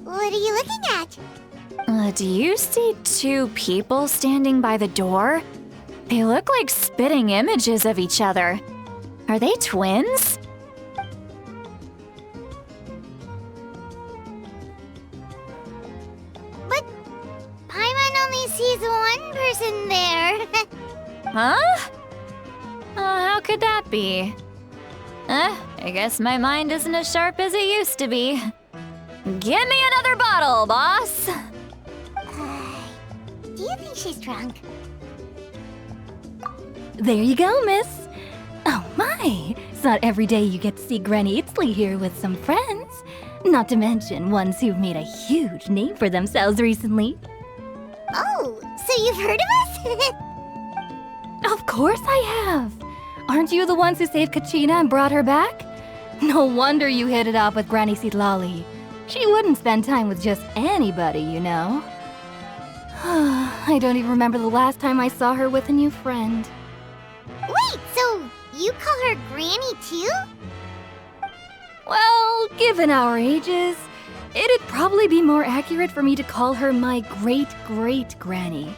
What are you looking at? Do you see two people standing by the door? They look like spitting images of each other. Are they twins? But Paimon only sees one person there. Huh? How could that be? I guess my mind isn't as sharp as it used to be. Give me another bottle, boss! Do you think she's drunk? There you go, miss. Oh my, it's not every day you get to see Granny Itzley here with some friends. Not to mention ones who've made a huge name for themselves recently. Oh, so you've heard of us? Of course I have. Aren't you the ones who saved Kachina and brought her back? No wonder you hit it off with Granny Sitlali. She wouldn't spend time with just anybody, you know. I don't even remember the last time I saw her with a new friend. Wait, so you call her Granny too? Well, given our ages, it'd probably be more accurate for me to call her my great-great-granny.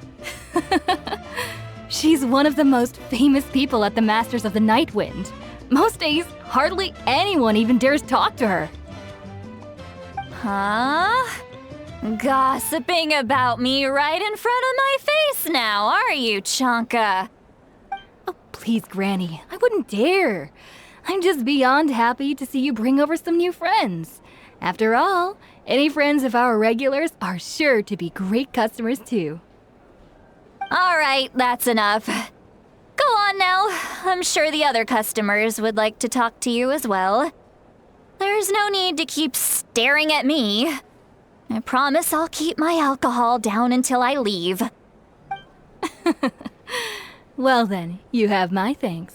She's one of the most famous people at the Masters of the Nightwind. Most days, hardly anyone even dares talk to her. Huh? Gossiping about me right in front of my face now, are you, Chonka? Oh, please, Granny, I wouldn't dare. I'm just beyond happy to see you bring over some new friends. After all, any friends of our regulars are sure to be great customers too. All right, that's enough. Go on now. I'm sure the other customers would like to talk to you as well. There's no need to keep staring at me. I promise I'll keep my alcohol down until I leave. Well then, you have my thanks.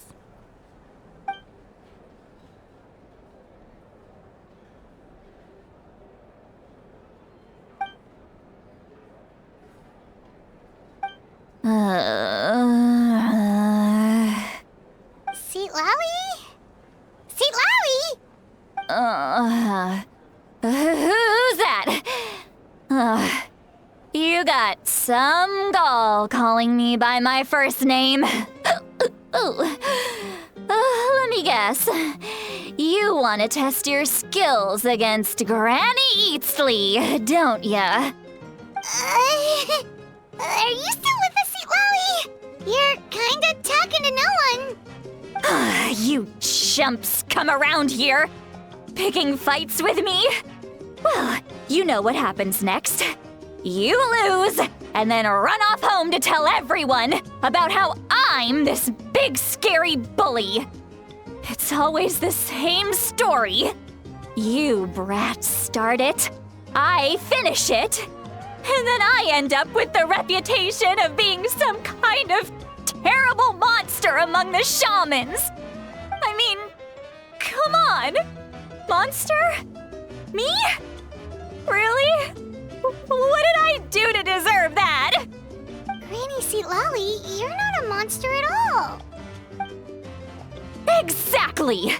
Seat Lolly? Seat Lolly? Who's that? You got some gall calling me by my first name. Let me guess. You want to test your skills against Granny Eatsley, don't ya? Are you still with us, Sweet Lolly? You're kinda talking to no one. You chumps come around here, picking fights with me? Well, you know what happens next. You lose, and then run off home to tell everyone about how I'm this big scary bully. It's always the same story. You brats start it, I finish it, and then I end up with the reputation of being some kind of terrible monster among the shamans. I mean, come on. Monster? Me? Really? What did I do to deserve that? Granny Sweet Lolly, you're not a monster at all. Exactly!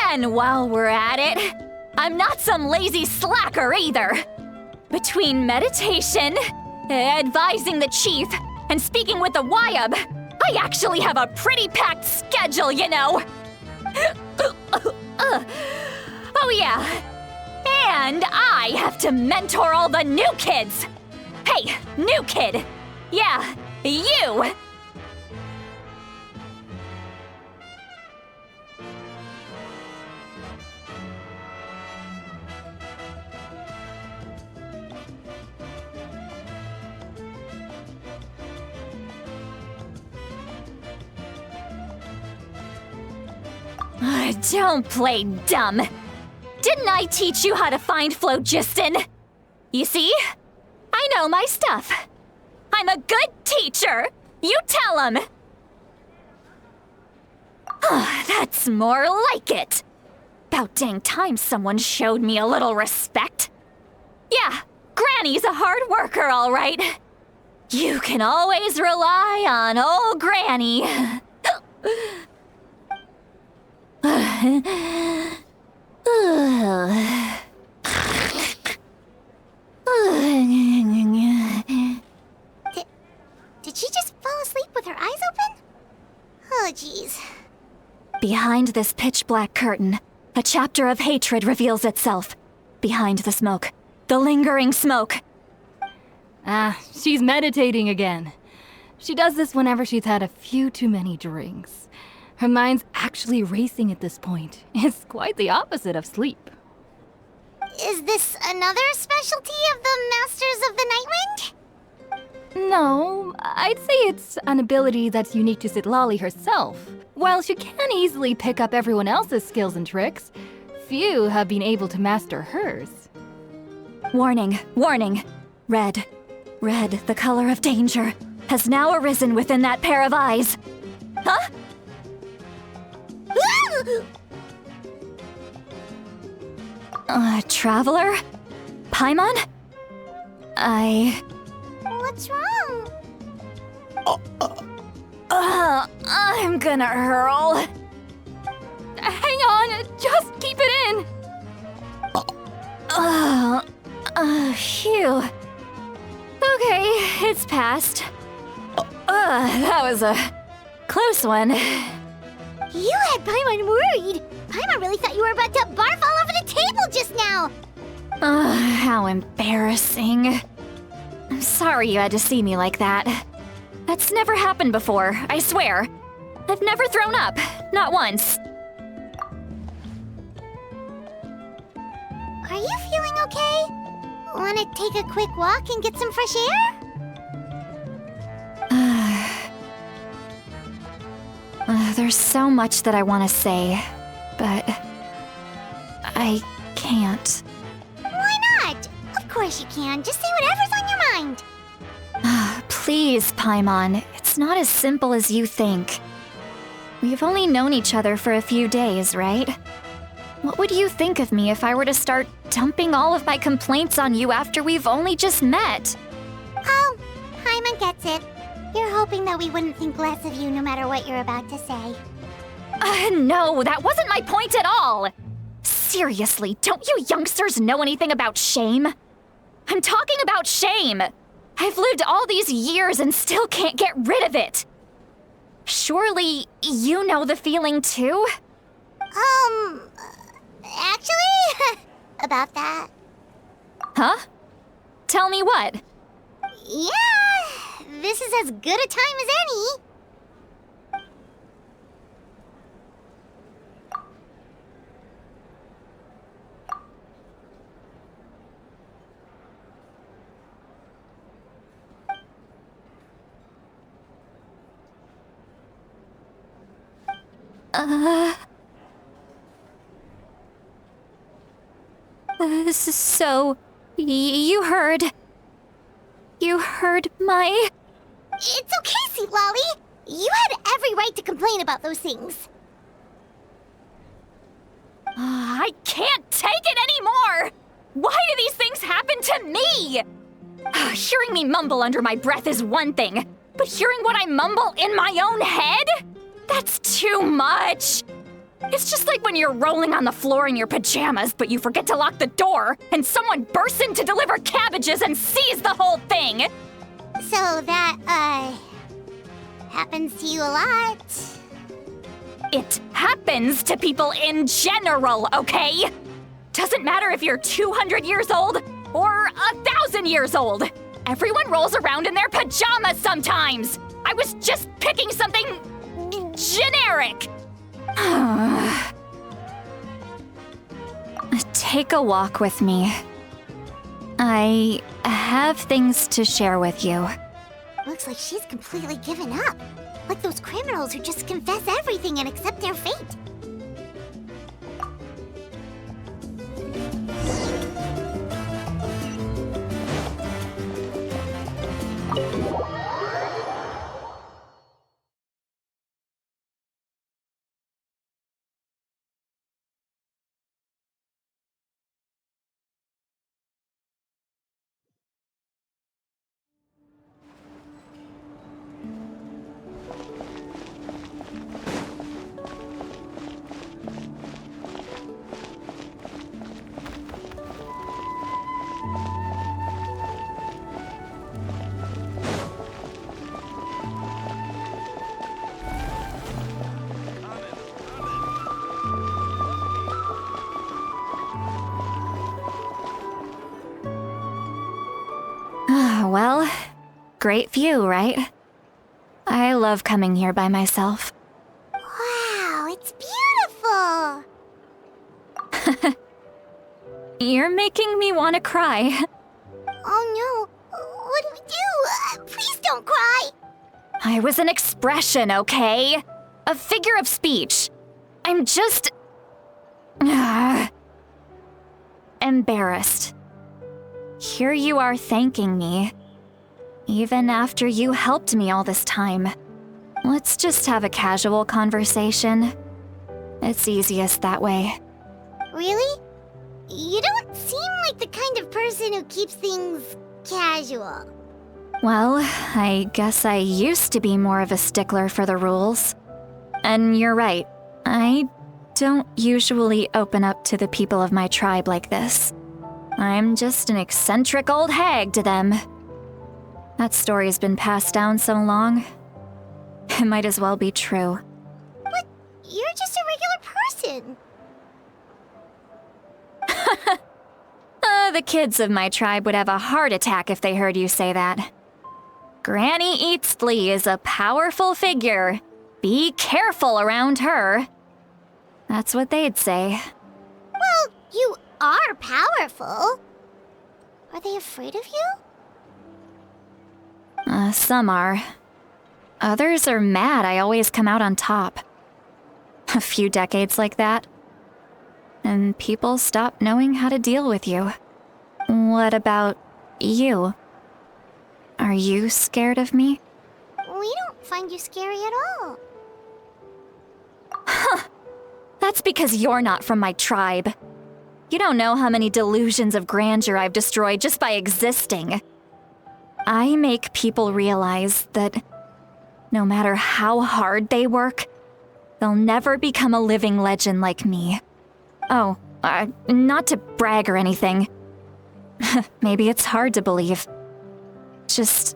And while we're at it, I'm not some lazy slacker either. Between meditation, advising the chief, and speaking with the Wyab, I actually have a pretty packed schedule, you know. Oh yeah. And I have to mentor all the new kids. Hey, new kid. Yeah, you. Don't play dumb. Didn't I teach you how to find phlogiston? You see? I know my stuff. I'm a good teacher. You tell him. That's more like it. About dang time someone showed me a little respect. Yeah, Granny's a hard worker, all right. You can always rely on old Granny. Did she just fall asleep with her eyes open? Oh, jeez. Behind this pitch-black curtain, a chapter of hatred reveals itself. Behind the smoke, the lingering smoke. She's meditating again. She does this whenever she's had a few too many drinks. Her mind's actually racing at this point. It's quite the opposite of sleep. Is this another specialty of the Masters of the Nightwind? No, I'd say it's an ability that's unique to Citlali herself. While she can easily pick up everyone else's skills and tricks, few have been able to master hers. Warning, warning. Red, the color of danger, has now arisen within that pair of eyes. Huh? Traveler? Paimon? What's wrong? I'm gonna hurl. Hang on, just keep it in. Phew. Okay, it's passed. That was a close one. You had Paimon worried. Paimon really thought you were about to barf all over the table just now. How embarrassing. I'm sorry you had to see me like that. That's never happened before, I swear. I've never thrown up, not once. Are you feeling okay? Wanna take a quick walk and get some fresh air? There's so much that I want to say, but I can't. Why not? Of course you can. Just say whatever's on your mind. Please, Paimon, it's not as simple as you think. We've only known each other for a few days, right? What would you think of me if I were to start dumping all of my complaints on you after we've only just met? Oh, Paimon gets it. You're hoping that we wouldn't think less of you no matter what you're about to say. No, that wasn't my point at all! Seriously, don't you youngsters know anything about shame? I'm talking about shame! I've lived all these years and still can't get rid of it! Surely, you know the feeling too? Actually, about that. Huh? Tell me what? Yeah, this is as good a time as any. So, you heard my... It's okay, Sweet Lolly. You had every right to complain about those things. I can't take it anymore! Why do these things happen to me? Hearing me mumble under my breath is one thing, but hearing what I mumble in my own head? That's too much! It's just like when you're rolling on the floor in your pajamas, but you forget to lock the door, and someone bursts in to deliver cabbages and sees the whole thing! So that, happens to you a lot. It happens to people in general, okay? Doesn't matter if you're 200 years old or 1,000 years old. Everyone rolls around in their pajamas sometimes. I was just picking something generic. Take a walk with me. I have things to share with you. Looks like she's completely given up. Like those criminals who just confess everything and accept their fate. Well, great view, right? I love coming here by myself. Wow, it's beautiful! You're making me want to cry. Oh no, what do we do? Please don't cry! I was an expression, okay? A figure of speech. I'm just... embarrassed. Here you are thanking me. Even after you helped me all this time. Let's just have a casual conversation. It's easiest that way. Really? You don't seem like the kind of person who keeps things casual. Well, I guess I used to be more of a stickler for the rules. And you're right, I don't usually open up to the people of my tribe like this. I'm just an eccentric old hag to them. That story's been passed down so long, it might as well be true. But you're just a regular person. The kids of my tribe would have a heart attack if they heard you say that. Granny Eatsley is a powerful figure. Be careful around her. That's what they'd say. Well, you are powerful. Are they afraid of you? Some are. Others are mad I always come out on top. A few decades like that, and people stop knowing how to deal with you. What about you? Are you scared of me? We don't find you scary at all. That's because you're not from my tribe. You don't know how many delusions of grandeur I've destroyed just by existing. I make people realize that no matter how hard they work, they'll never become a living legend like me. Oh, Not to brag or anything. Maybe it's hard to believe. Just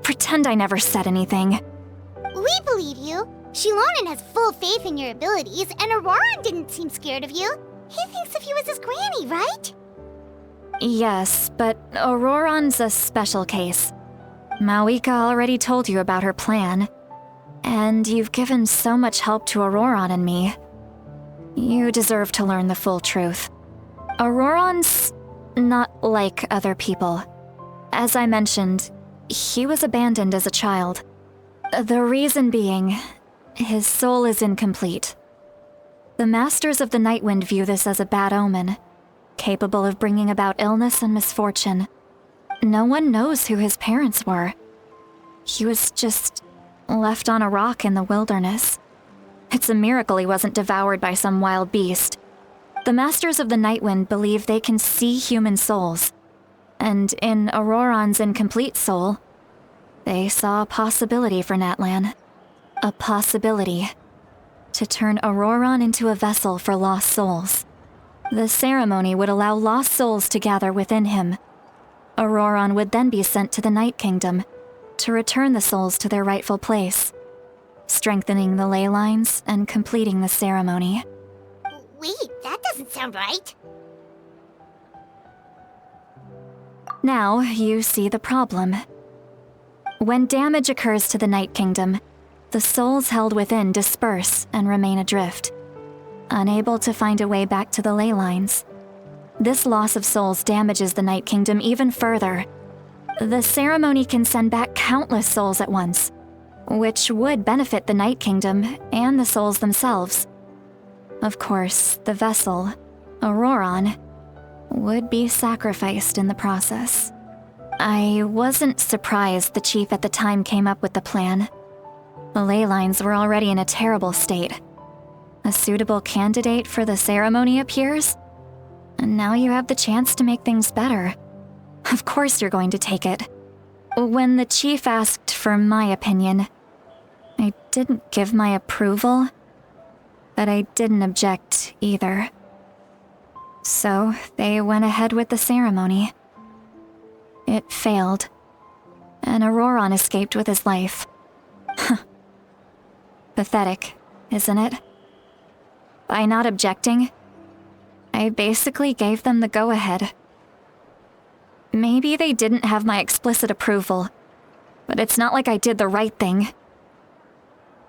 pretend I never said anything. We believe you. Shilonen has full faith in your abilities, and Auroran didn't seem scared of you. He thinks of you as his granny, right? Yes, but Auroran's a special case. Mawika already told you about her plan. And you've given so much help to Auroran and me. You deserve to learn the full truth. Auroran's not like other people. As I mentioned, he was abandoned as a child. The reason being, his soul is incomplete. The Masters of the Nightwind view this as a bad omen, capable of bringing about illness and misfortune. No one knows who his parents were. He was just left on a rock in the wilderness. It's a miracle he wasn't devoured by some wild beast. The Masters of the Nightwind believe they can see human souls, and in Auroran's incomplete soul, they saw a possibility for Natlan. A possibility to turn Auroran into a vessel for lost souls. The ceremony would allow lost souls to gather within him. Auroran would then be sent to the Night Kingdom to return the souls to their rightful place, strengthening the ley lines and completing the ceremony. Wait, that doesn't sound right. Now you see the problem. When damage occurs to the Night Kingdom, the souls held within disperse and remain adrift, unable to find a way back to the ley lines. This loss of souls damages the Night Kingdom even further. The ceremony can send back countless souls at once, which would benefit the Night Kingdom and the souls themselves. Of course, the vessel, Auroran, would be sacrificed in the process. I wasn't surprised the chief at the time came up with the plan. The ley lines were already in a terrible state. A suitable candidate for the ceremony appears, and now you have the chance to make things better. Of course you're going to take it. When the chief asked for my opinion, I didn't give my approval, but I didn't object either. So they went ahead with the ceremony. It failed, and Auroran escaped with his life. Pathetic, isn't it? By not objecting, I basically gave them the go-ahead. Maybe they didn't have my explicit approval, but it's not like I did the right thing.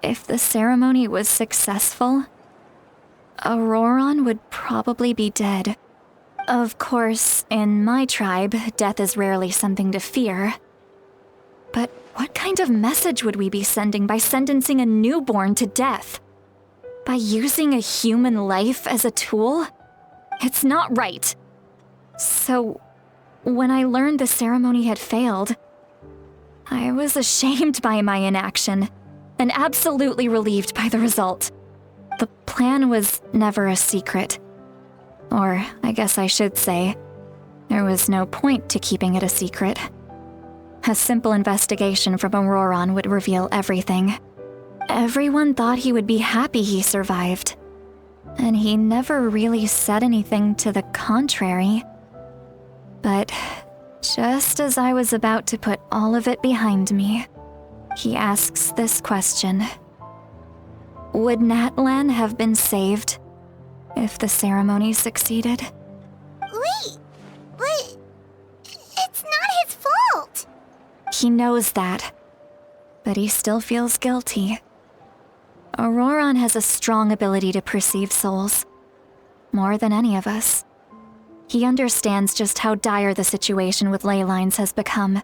If the ceremony was successful, Auroran would probably be dead. Of course, in my tribe, death is rarely something to fear. But what kind of message would we be sending by sentencing a newborn to death? By using a human life as a tool? It's not right. So, when I learned the ceremony had failed, I was ashamed by my inaction, and absolutely relieved by the result. The plan was never a secret. Or, I guess I should say, there was no point to keeping it a secret. A simple investigation from Auroran would reveal everything. Everyone thought he would be happy he survived, and he never really said anything to the contrary. But just as I was about to put all of it behind me, he asks this question. Would Natlan have been saved if the ceremony succeeded? Wait, but it's not his fault. He knows that, but he still feels guilty. Auroran has a strong ability to perceive souls, more than any of us. He understands just how dire the situation with ley lines has become.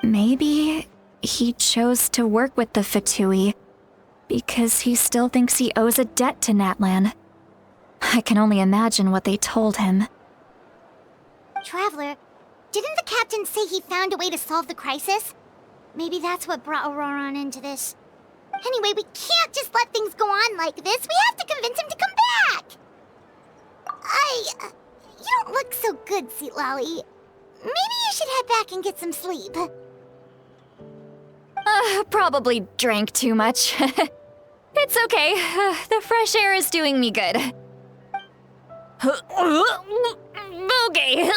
Maybe he chose to work with the Fatui because he still thinks he owes a debt to Natlan. I can only imagine what they told him. Traveler, didn't the captain say he found a way to solve the crisis? Maybe that's what brought Auroran into this. Anyway, we can't just let things go on like this. We have to convince him to come back! You don't look so good, Sweet Lolly. Maybe you should head back and get some sleep. Probably drank too much. It's okay. The fresh air is doing me good. Okay,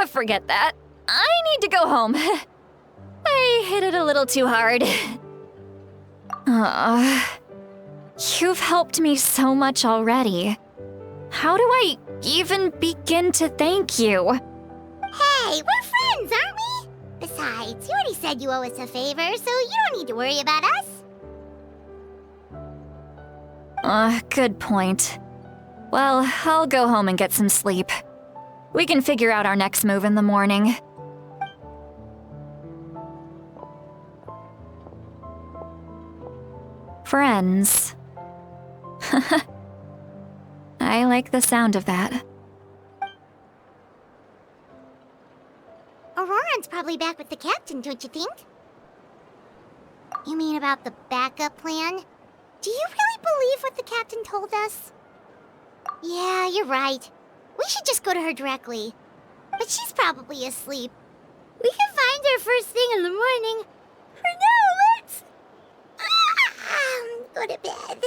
forget that. I need to go home. I hit it a little too hard. You've helped me so much already. How do I even begin to thank you? Hey, we're friends, aren't we? Besides, you already said you owe us a favor, so you don't need to worry about us. Good point. Well, I'll go home and get some sleep. We can figure out our next move in the morning. Friends. I like the sound of that. Auroran's probably back with the captain, don't you think? You mean about the backup plan? Do you really believe what the captain told us? Yeah, you're right. We should just go to her directly. But she's probably asleep. We can find her first thing in the morning. For now, let's... go to bed.